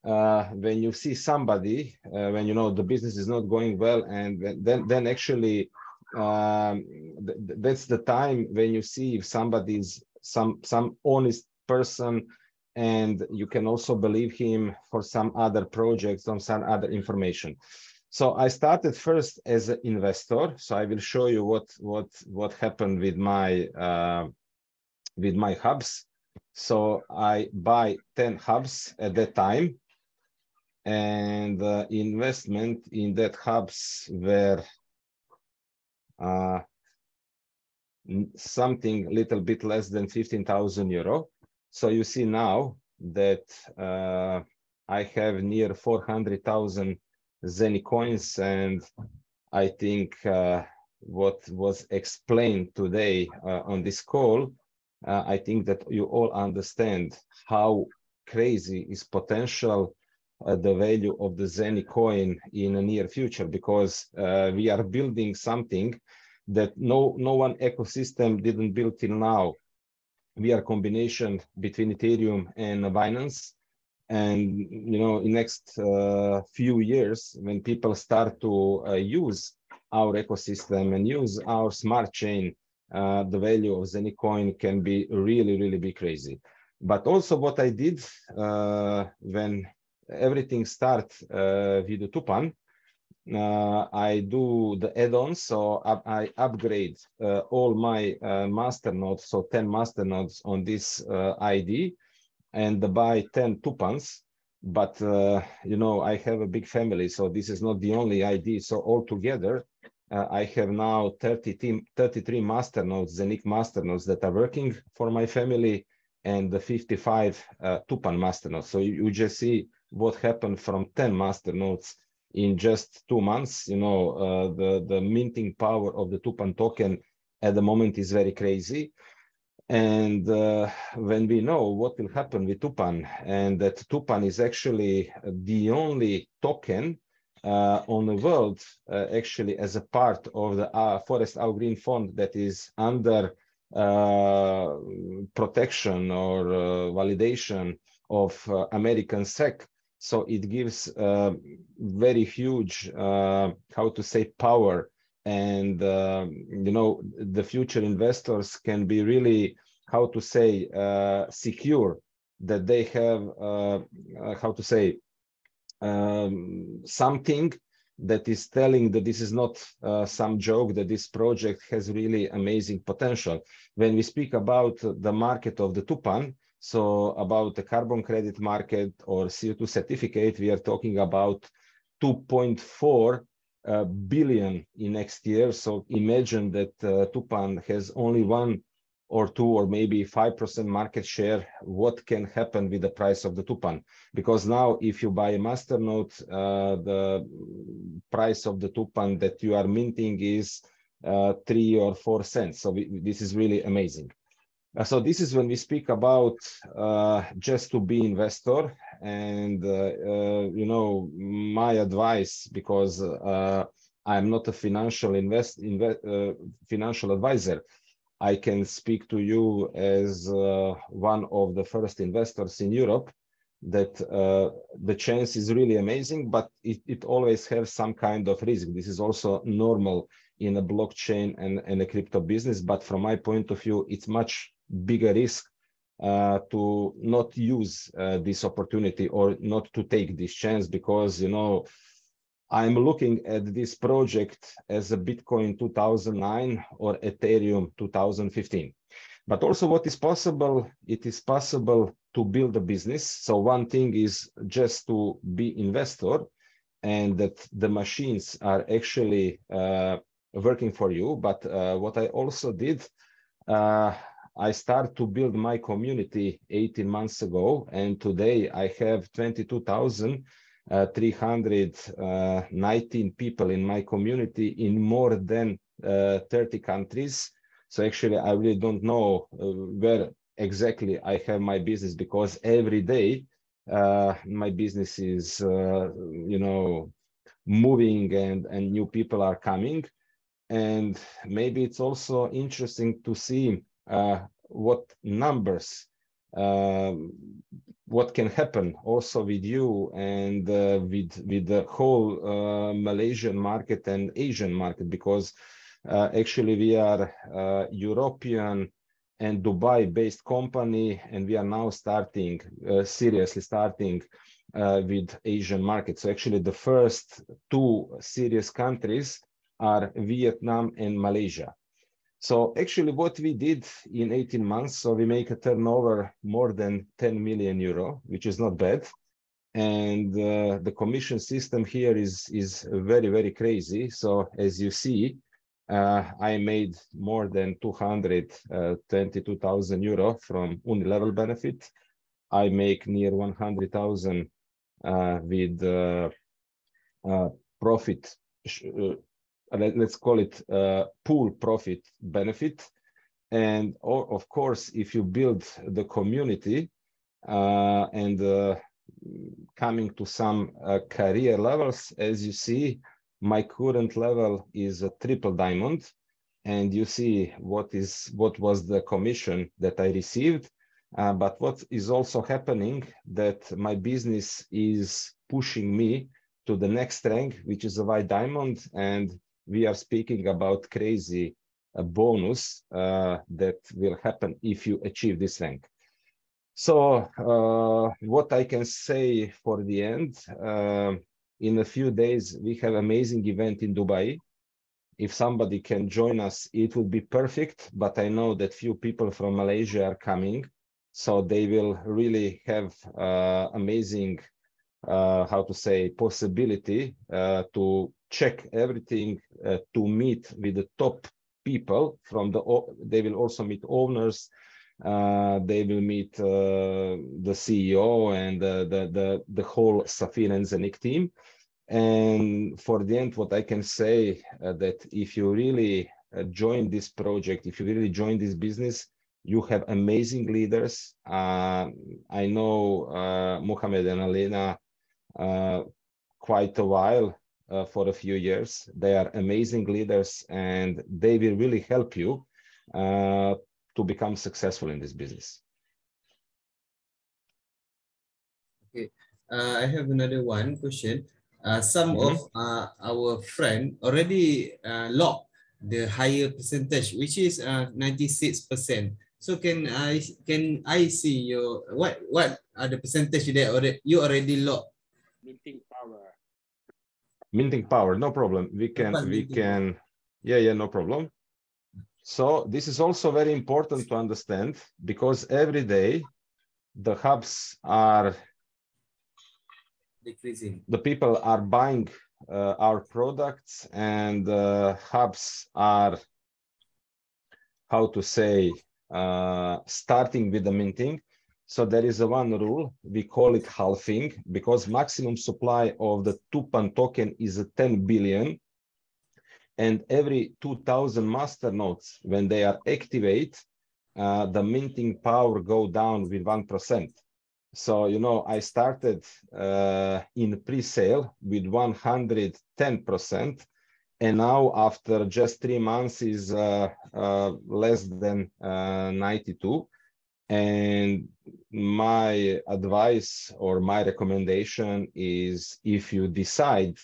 when you see somebody, when you know the business is not going well, and then actually that's the time when you see if somebody's some honest person, and you can also believe him for some other projects, on some other information. So I started first as an investor. So I will show you what happened with my hubs. So I buy 10 hubs at that time, and the investment in that hubs were something little bit less than 15,000 euro. So you see now that I have near 400,000 Zeni coins, and I think what was explained today on this call, I think that you all understand how crazy is potential the value of the Zeni coin in the near future, because we are building something that no one ecosystem didn't build till now. We are a combination between Ethereum and Binance, and you know, in next few years, when people start to use our ecosystem and use our smart chain, the value of Zeni coin can be really be crazy. But also what I did when everything starts with the Tupan, I do the add-ons. So I upgrade all my master nodes, so 10 master nodes on this ID, and buy 10 Tupans. But you know, I have a big family, so this is not the only ID. So altogether, I have now 33 master nodes, Zenic master nodes that are working for my family, and the 55 Tupan master nodes. So you just see what happened from 10 master nodes in just 2 months. You know, the minting power of the Tupan token at the moment is very crazy. And when we know what will happen with Tupan, and that Tupan is actually the only token on the world, actually as a part of the Forest Our Green Fund that is under protection or validation of American SEC. So it gives very huge, how to say, power. And, you know, the future investors can be really, how to say, secure that they have, how to say, something that is telling that this is not some joke, that this project has really amazing potential. When we speak about the market of the Tupan, So about the carbon credit market or CO2 certificate, we are talking about 2.4 billion in next year. So imagine that TUPAN has only 1 or 2 or maybe 5% market share. What can happen with the price of the TUPAN? Because now if you buy a Masternote, the price of the TUPAN that you are minting is 3 or 4 cents. So this is really amazing. So this is when we speak about just to be investor, and you know, my advice, because I'm not a financial financial advisor, I can speak to you as one of the first investors in Europe, that the chance is really amazing, but it always has some kind of risk. This is also normal in a blockchain and a crypto business, but from my point of view, it's much bigger risk to not use this opportunity or not to take this chance, because, you know, I'm looking at this project as a Bitcoin 2009 or Ethereum 2015. But also what is possible, it is possible to build a business. So one thing is just to be investor and that the machines are actually working for you. But what I also did, I started to build my community 18 months ago, and today I have 22,319 people in my community in more than 30 countries. So actually, I really don't know where exactly I have my business, because every day my business is, you know, moving and new people are coming. And maybe it's also interesting to see what numbers, what can happen also with you and with the whole Malaysian market and Asian market, because actually we are European and Dubai-based company, and we are now starting, seriously starting with Asian market. So actually the first 2 serious countries are Vietnam and Malaysia. So actually what we did in 18 months, so we make a turnover more than 10 million euro, which is not bad. And the commission system here is very, very crazy. So as you see, I made more than 222,000 euro from Unilevel benefit. I make near 100,000 with profit, let's call it pool profit benefit. And of course, if you build the community and coming to some career levels, as you see, my current level is a triple diamond, and you see what was the commission that I received. But what is also happening, that my business is pushing me to the next rank, which is a white diamond, and we are speaking about crazy bonus that will happen if you achieve this rank. So what I can say for the end, in a few days, we have amazing event in Dubai. If somebody can join us, it would be perfect, but I know that few people from Malaysia are coming, so they will really have amazing, how to say, possibility to check everything, to meet with the top people from they will also meet owners, they will meet the CEO and the whole Safir and Zenik team. And for the end, what I can say, that if you really join this project, if you really join this business, you have amazing leaders. I know Mohammed and Alena quite a while, for a few years. They are amazing leaders, and they will really help you to become successful in this business. Okay, I have another one question. Some of our friend already locked the higher percentage, which is 96%. So can I see your what are the percentage that you already locked? Minting power. Minting power, no problem. We can, yeah, no problem. So this is also very important to understand, because every day the hubs are decreasing. The people are buying our products, and hubs are, how to say, starting with the minting. So there is a one rule, we call it halving, because maximum supply of the Tupan token is 10 billion. And every 2000 master nodes, when they are activate, the minting power go down with 1%. So, you know, I started in pre-sale with 110%. And now after just 3 months is less than 92. And my advice or my recommendation is, if you decide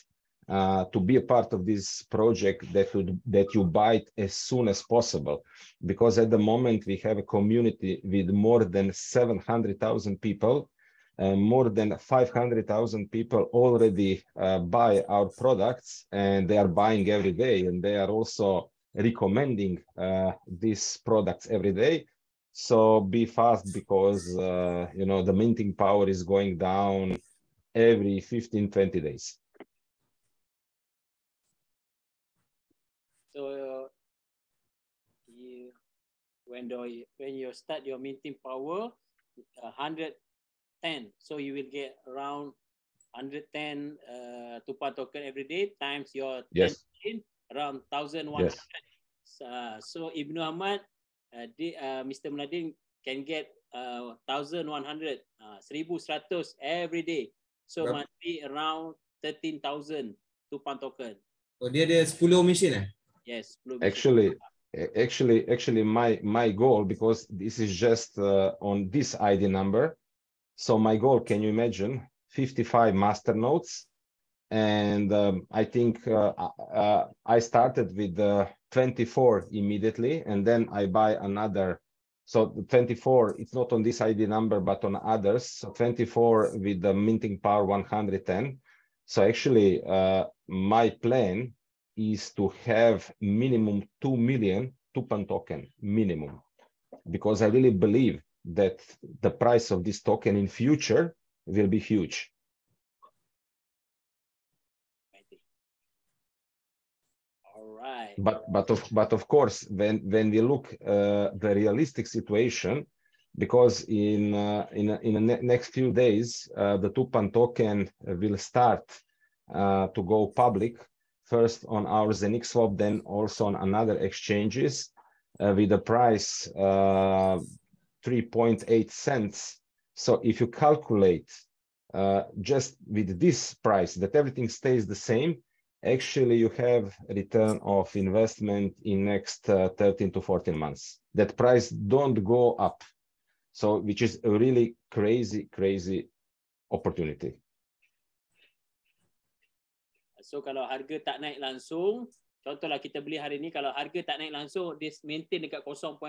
to be a part of this project, that you buy it as soon as possible, because at the moment we have a community with more than 700,000 people, and more than 500,000 people already buy our products, and they are buying every day, and they are also recommending these products every day. So be fast, because you know, the minting power is going down every 15-20 days. So when you start your minting power 110, so you will get around 110 Tupan token every day times your 10 around 1,100. Yes. So Ibnu Ahmad, Mr. Muladin can get 1,100, 1,100 every day. So must be around 13,000 Tupan token. So dia ada 10 machine Yes, 10 machine. Actually, my goal, because this is just on this ID number. So my goal, can you imagine, 55 master nodes, and I think I started with 24 immediately, and then I buy another. So 24, it's not on this ID number, but on others. So 24 with the minting power 110. So actually, my plan is to have minimum 2 million Tupan token, minimum, because I really believe that the price of this token in future will be huge. All right. But of course, when we look the realistic situation, because in the next few days the Tupan token will start to go public, first on our Zenix swap, then also on another exchanges, with the price 3.8 cents. So if you calculate just with this price, that everything stays the same, actually you have a return of investment in next 13 to 14 months. That price don't go up. So which is a really crazy opportunity. So kalau harga tak naik langsung, contohlah kita beli hari ni, kalau harga tak naik langsung, dia maintain dekat 0.034,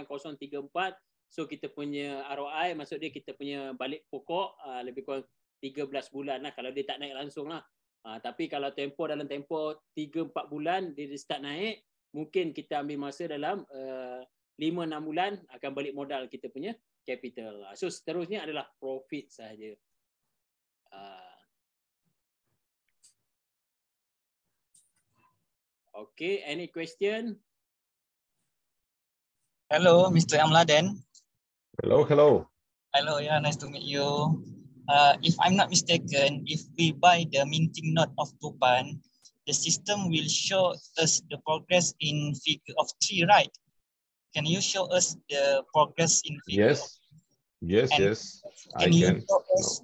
so kita punya ROI, maksud dia kita punya balik pokok lebih kurang 13 bulan lah kalau dia tak naik langsung lah. Tapi kalau dalam tempoh 3-4 bulan dia start naik, mungkin kita ambil masa dalam 5-6 bulan akan balik modal kita punya capital. So seterusnya adalah profit sahaja. Okay, any question? Hello, Mr. Amladen. Hello. Hello, yeah, nice to meet you. If I'm not mistaken, if we buy the minting node of Tupan, the system will show us the progress in figure of 3, right? Can you show us the progress in figure? Yes, Can you show us,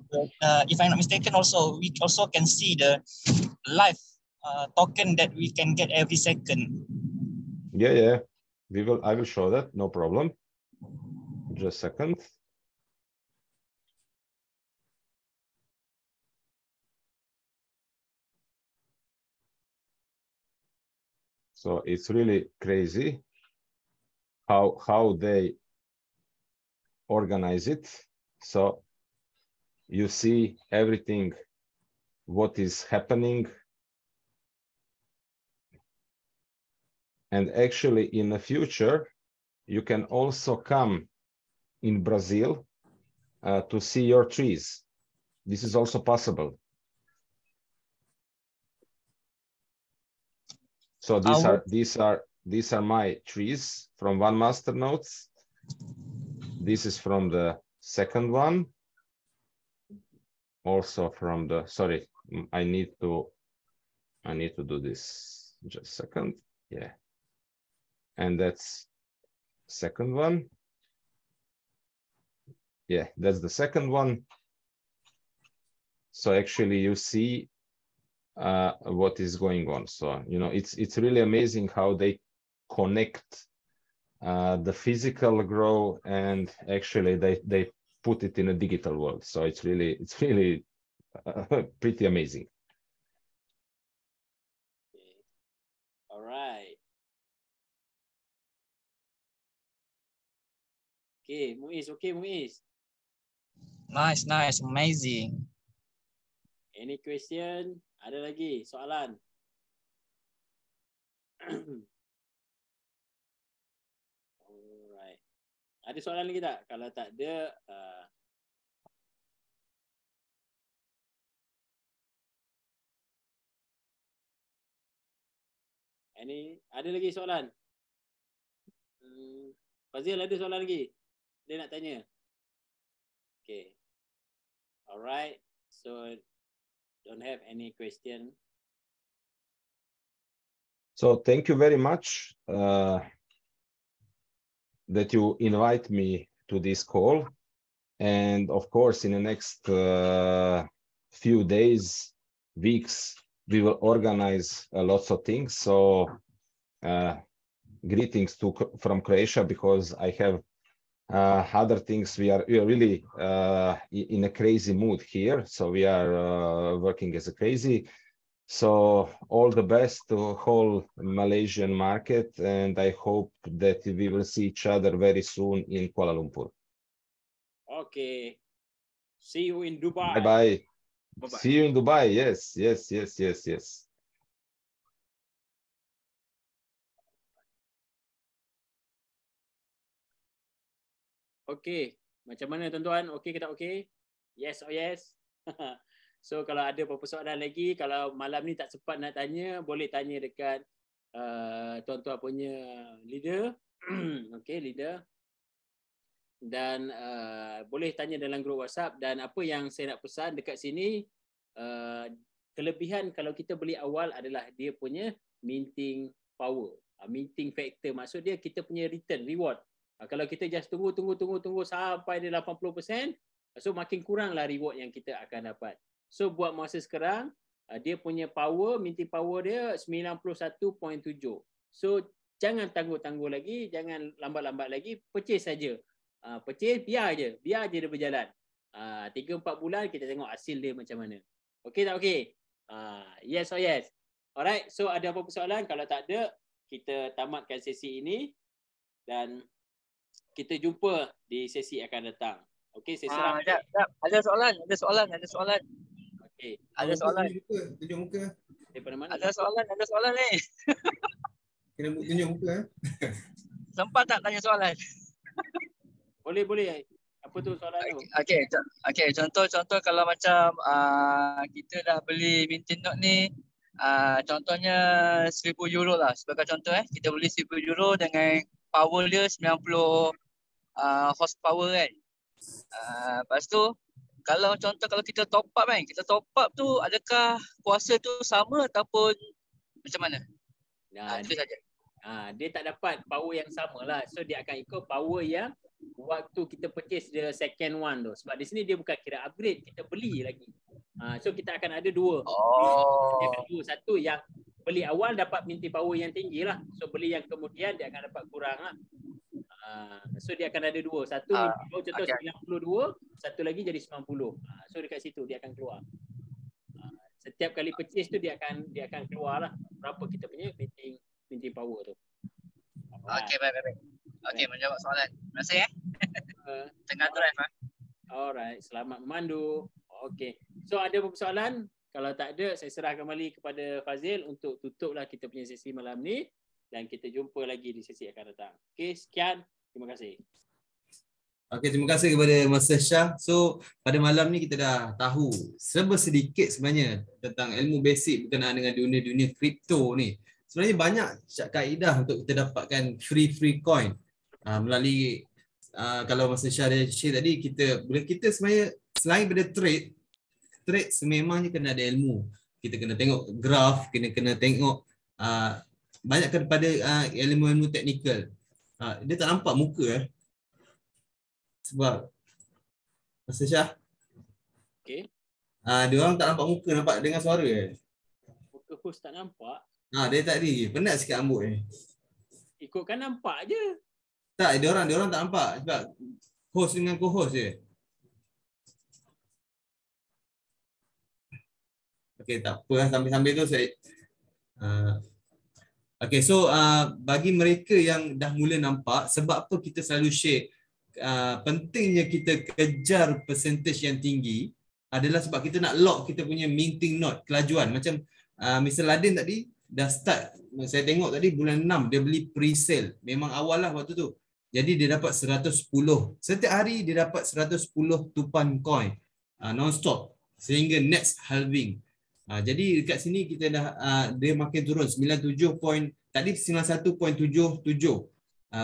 if I'm not mistaken, also we also can see the live token that we can get every second. Yeah. I will show that, no problem. Just a second. So it's really crazy how they organize it. So you see everything, what is happening. And actually in the future, you can also come in Brazil to see your trees. This is also possible. So these are my trees from one master nodes. This is from the second one. Also from the, sorry, I need to do this. Just a second. Yeah. And that's second one. Yeah, that's the second one. So actually you see what is going on. So, you know, it's really amazing how they connect the physical grow, and actually they put it in a digital world. So it's really pretty amazing. All right. Okay, Muiz. Okay, Muiz. Nice, amazing. Any question? Ada lagi soalan? Alright. Ada soalan lagi tak? Kalau tak ada, ada lagi soalan? Fazil ada soalan lagi? Dia nak tanya. Okay. Alright. So don't have any question. So thank you very much that you invite me to this call. And of course, in the next few days, weeks, we will organize lots of things. So greetings from Croatia, because I have other things. We are really in a crazy mood here. So we are working as a crazy. So all the best to whole Malaysian market, and I hope that we will see each other very soon in Kuala Lumpur. Okay. See you in Dubai. Bye-bye. Bye-bye. See you in Dubai. Yes. Okay. Macam mana tuan-tuan? Okay ke tak okay? Yes or yes? So kalau ada apa-apa soalan lagi, kalau malam ni tak sempat nak tanya, boleh tanya dekat tuan-tuan punya leader. Okay, leader. Dan boleh tanya dalam grup WhatsApp. Dan apa yang saya nak pesan dekat sini, kelebihan kalau kita beli awal adalah dia punya minting power, minting factor. Maksud dia kita punya return, reward. Kalau kita just tunggu sampai dia 80%, so makin kuranglah reward yang kita akan dapat. So buat masa sekarang, dia punya power, minting power dia 91.7. So jangan tangguh-tangguh lagi, jangan lambat-lambat lagi, purchase saja. Purchase, biar je dia berjalan. 3-4 bulan kita tengok hasil dia macam mana. Okey tak okey? Yes or yes? Alright, so ada apa-apa soalan? Kalau tak ada, kita tamatkan sesi ini dan kita jumpa di sesi akan datang. Okey, sesi ada soalan. Okey. Ada soalan. Tunjuk muka. Daripada mana? Ada soalan ni. Kena tunjuk muka. Sempat tak tanya soalan? Boleh. Apa tu soalan tu? Okey, contoh kalau macam kita dah beli minting note ni, contohnya 1,000 euro lah. Sebagai contoh kita beli 1,000 euro dengan power dia 90 horsepower kan. Lepas tu kalau kita top up kan, kita top up tu adakah kuasa tu sama ataupun macam mana? Itu saja. Dia tak dapat power yang sama lah. So dia akan ikut power yang waktu kita purchase the second one tu. Sebab di sini dia bukan kira upgrade, kita beli lagi. So kita akan ada dua. Satu yang beli awal dapat minting power yang tinggi lah. So beli yang kemudian dia akan dapat kurang lah. So dia akan ada dua. Satu minting power contoh 92, satu lagi jadi 90. So dekat situ dia akan keluar. Setiap kali purchase tu dia akan keluar lah berapa kita punya minting power tu. Okey, baik. Okey, menjawab soalan. Terima kasih Tengah drive Alright, selamat memandu. Okey. So ada beberapa soalan? Kalau tak ada, saya serah kembali kepada Fazil untuk tutuplah kita punya sesi malam ni dan kita jumpa lagi di sesi akan datang. Okey, sekian. Terima kasih. Okay, terima kasih kepada Master Shah. So, pada malam ni kita dah tahu serba sedikit sebenarnya tentang ilmu basic berkenaan dengan dunia kripto ni. Sebenarnya banyak kaedah untuk kita dapatkan free coin melalui kalau Master Shah dia share tadi, kita sebenarnya selain daripada trade sememangnya kena ada ilmu. Kita kena tengok graf, kena tengok banyak kepada ilmu-ilmu teknikal. Dia tak nampak muka sebab Master Shah. Okey. Dia orang tak nampak muka, nampak dengar suara Muka host tak nampak. Dia tak ada. Penat sikit rambut ni. Ikutkan nampak je. Tak, dia orang tak nampak sebab host dengan co-host je. Okey, tak apa, sambil-sambil tu saya okey, so bagi mereka yang dah mula nampak, sebab apa kita selalu share pentingnya kita kejar percentage yang tinggi adalah sebab kita nak lock kita punya minting node, kelajuan. Macam Mr. Ladin tadi dah start, saya tengok tadi bulan 6 dia beli pre-sale. Memang awal lah waktu tu. Jadi dia dapat 110. Setiap hari dia dapat 110 tupan coin non-stop sehingga next halving. Jadi dekat sini kita dah dia makin turun 97 point, tadi 91.77.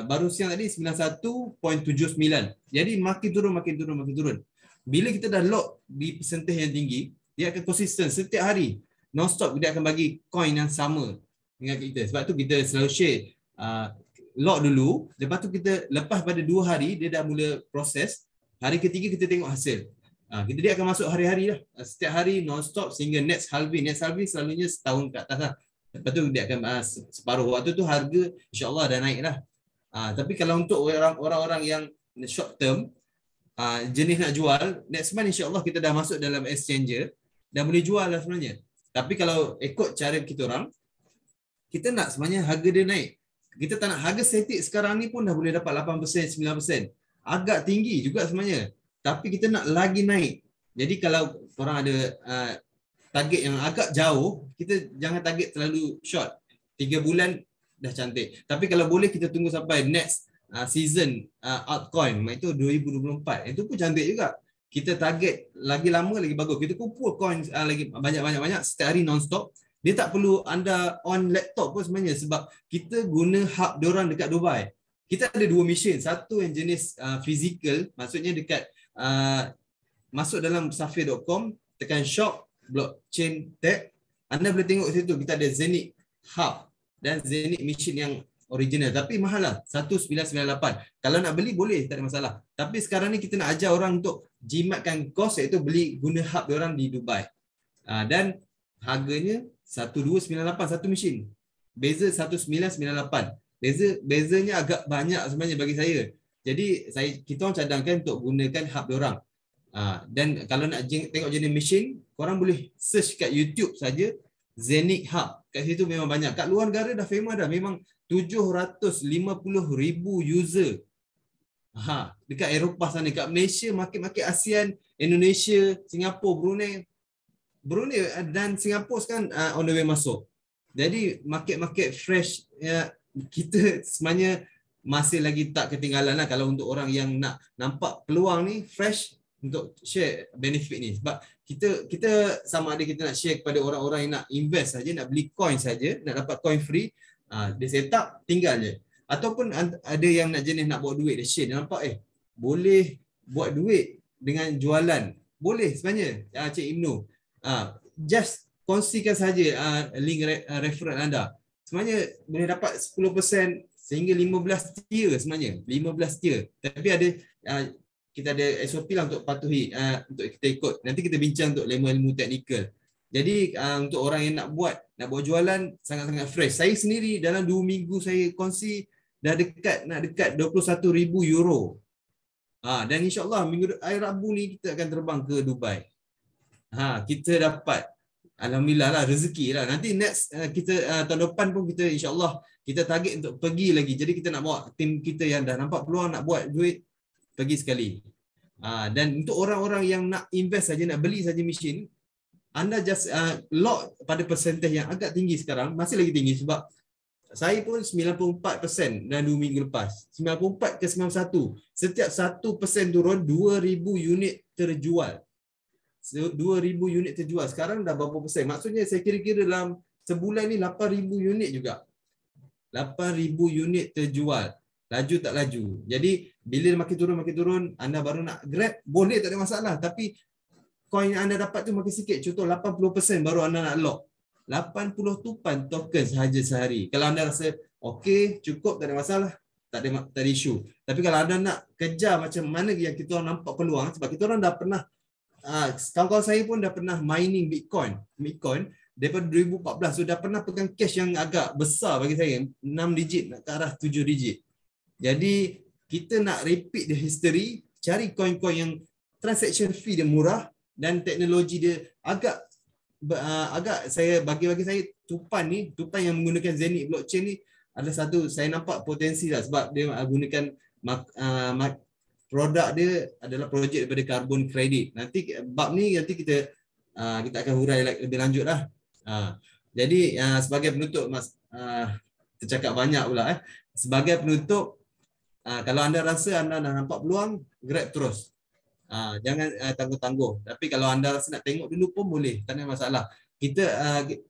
Baru siang tadi 91.79. Jadi makin turun. Bila kita dah lock di percentage yang tinggi, dia akan konsisten setiap hari. Non-stop dia akan bagi coin yang sama dengan kita. Sebab tu kita selalu share lock dulu. Lepas tu kita lepas pada 2 hari dia dah mula proses. Hari ketiga kita tengok hasil. Dia akan masuk hari-hari lah. Setiap hari non-stop sehingga next halving. Next halving selalunya setahun ke atas lah. Lepas tu dia akan separuh waktu tu harga insya-Allah dah naik lah. Tapi kalau untuk orang-orang yang short term, jenis nak jual, next month insya-Allah kita dah masuk dalam exchanger, dah boleh jual lah sebenarnya. Tapi kalau ikut cara kita orang, kita nak sebenarnya harga dia naik. Kita tak nak harga statik sekarang ni pun dah boleh dapat 8%, 9%. Agak tinggi juga sebenarnya. Tapi kita nak lagi naik. Jadi kalau orang ada target yang agak jauh, kita jangan target terlalu short. 3 bulan dah cantik. Tapi kalau boleh kita tunggu sampai next season altcoin, itu 2024. Itu pun cantik juga. Kita target lagi lama lagi bagus. Kita kumpul coin lagi banyak setiap hari non-stop. Dia tak perlu anda on laptop pun sebenarnya sebab kita guna hub diorang dekat Dubai. Kita ada 2 mesin. Satu yang jenis physical, maksudnya dekat masuk dalam safir.com, tekan shop, blockchain tab. Anda boleh tengok situ kita ada Zenith Hub dan Zenith Machine yang original, tapi mahal lah, 1998. Kalau nak beli boleh, tak ada masalah. Tapi sekarang ni kita nak ajar orang untuk jimatkan kos, iaitu beli guna hub diorang di Dubai. Dan harganya 1298 satu mesin. Beza 1998. Bezanya agak banyak sebenarnya bagi saya. Jadi kita orang cadangkan untuk gunakan hub diorang. Dan kalau nak tengok jenis mesin, korang boleh search kat YouTube saja Zenith Hub. Kat situ memang banyak. Kat luar negara dah famous dah. Memang 750,000 user. Dekat Eropah sana, kat Malaysia, market ASEAN, Indonesia, Singapura, Brunei dan Singapura sekarang on the way masuk. Jadi market fresh kita sebenarnya masih lagi tak ketinggalan lah kalau untuk orang yang nak nampak peluang ni fresh untuk share benefit ni. Sebab kita sama ada kita nak share kepada orang-orang yang nak invest saja, nak beli coin saja, nak dapat coin free, dia set up tinggal je. Ataupun ada yang nak jenis nak buat duit, dia share, dia nampak boleh buat duit dengan jualan. Boleh sebenarnya Cik Ibnu. Just kongsikan saja link referral anda. Sebenarnya boleh dapat 10% sehingga 15 tier sebenarnya. 15 tier. Tapi ada kita ada SOP lah untuk patuhi, untuk kita ikut. Nanti kita bincang untuk ilmu teknikal. Jadi untuk orang yang nak buat jualan sangat-sangat fresh. Saya sendiri dalam 2 minggu saya kongsi dah nak dekat 21,000 euro. Dan insya-Allah minggu hari Rabu ni kita akan terbang ke Dubai. Kita dapat alhamdulillah lah, rezeki lah. Nanti next kita tahun depan pun kita insya-Allah kita target untuk pergi lagi. Jadi kita nak bawa tim kita yang dah nampak peluang nak buat duit, pergi sekali. Dan untuk orang-orang yang nak invest saja, nak beli saja mesin, anda just lock pada percentage yang agak tinggi sekarang, masih lagi tinggi sebab Saya pun 94% dan 2 minggu lepas. 94 ke 91. Setiap 1% turun, 2,000 unit terjual. 2,000 unit terjual. Sekarang dah berapa persen? Maksudnya saya kira-kira dalam sebulan ni 8,000 unit juga. 8,000 unit terjual. Laju tak laju. Jadi bila makin turun, anda baru nak grab, boleh tak ada masalah. Tapi coin yang anda dapat tu makin sikit. Contoh 80% baru anda nak lock. 80 tupan token sahaja sehari. Kalau anda rasa okey, cukup, tak ada masalah, tak ada isu. Tapi kalau anda nak kejar macam mana yang kita orang nampak peluang, sebab kita orang dah pernah, kawan-kawan saya pun dah pernah mining Bitcoin daripada 2014, so dah pernah pegang cash yang agak besar bagi saya, 6 digit nak ke arah 7 digit. Jadi kita nak repeat the history, cari coin-coin yang transaction fee dia murah dan teknologi dia agak saya bagi saya tupan yang menggunakan Zenith blockchain ni adalah satu saya nampak potensi lah, sebab dia gunakan produk dia adalah projek daripada carbon credit. Nanti bab ni kita akan hurai lebih lanjut lah. Jadi sebagai penutup tercakap banyak pula sebagai penutup, kalau anda rasa anda dah nampak peluang, grab terus. Jangan tangguh-tangguh. Tapi kalau anda rasa nak tengok dulu pun boleh, tak ada masalah. Kita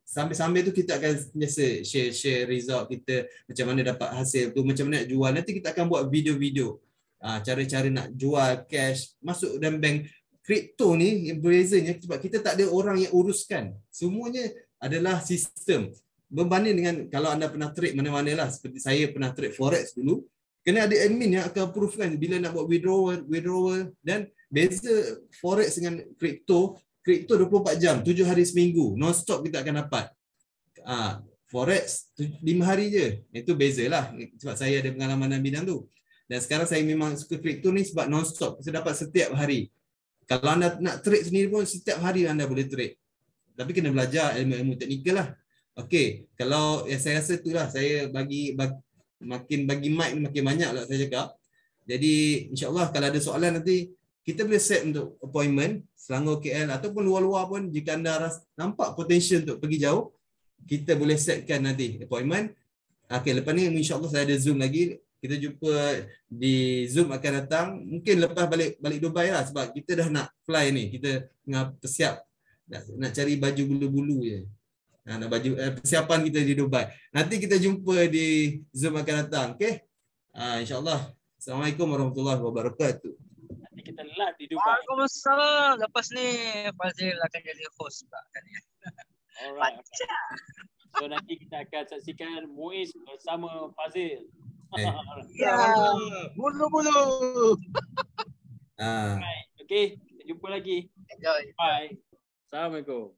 sambil-sambil tu kita akan biasa share result kita, macam mana dapat hasil tu, macam mana nak jual. Nanti kita akan buat video-video cara-cara nak jual cash masuk dalam bank. Kripto ni yang berbezanya sebab kita tak ada orang yang uruskan. Semuanya adalah sistem. Berbanding dengan kalau anda pernah trade mana-mana lah, seperti saya pernah trade forex dulu, kena ada admin yang akan approvekan bila nak buat withdrawal. Dan beza forex dengan kripto 24 jam, 7 hari seminggu, non-stop kita akan dapat. Forex 5 hari je. Itu bezalah sebab saya ada pengalaman dalam bidang tu. Dan sekarang saya memang suka kripto ni sebab non-stop, saya dapat setiap hari. Kalau anda nak trade sendiri pun setiap hari anda boleh trade. Tapi kena belajar ilmu-ilmu teknikal lah. Okey, kalau saya rasa itulah saya makin bagi mic ni makin banyak lah saya cakap. Jadi insya-Allah kalau ada soalan nanti kita boleh set untuk appointment Selangor KL ataupun luar-luar pun, jika anda nampak potential untuk pergi jauh, kita boleh setkan nanti appointment. Okey, lepas ni insya-Allah saya ada Zoom lagi. Kita jumpa di Zoom akan datang. Mungkin lepas balik Dubai lah, sebab kita dah nak fly ni. Kita tengah persiap nak cari baju bulu-bulu je. Nak baju persiapan kita di Dubai. Nanti kita jumpa di Zoom akan datang. Okey. Insya-Allah. Assalamualaikum warahmatullahi wabarakatuh. Nanti kita live di Dubai. Waalaikumsalam. Lepas ni Fazil akan jadi host pula kan ya. Alright. So nanti kita akan saksikan Muiz bersama Fazil. Ya, bulu-bulu. Okay, kita jumpa lagi. Enjoy. Bye. Assalamualaikum.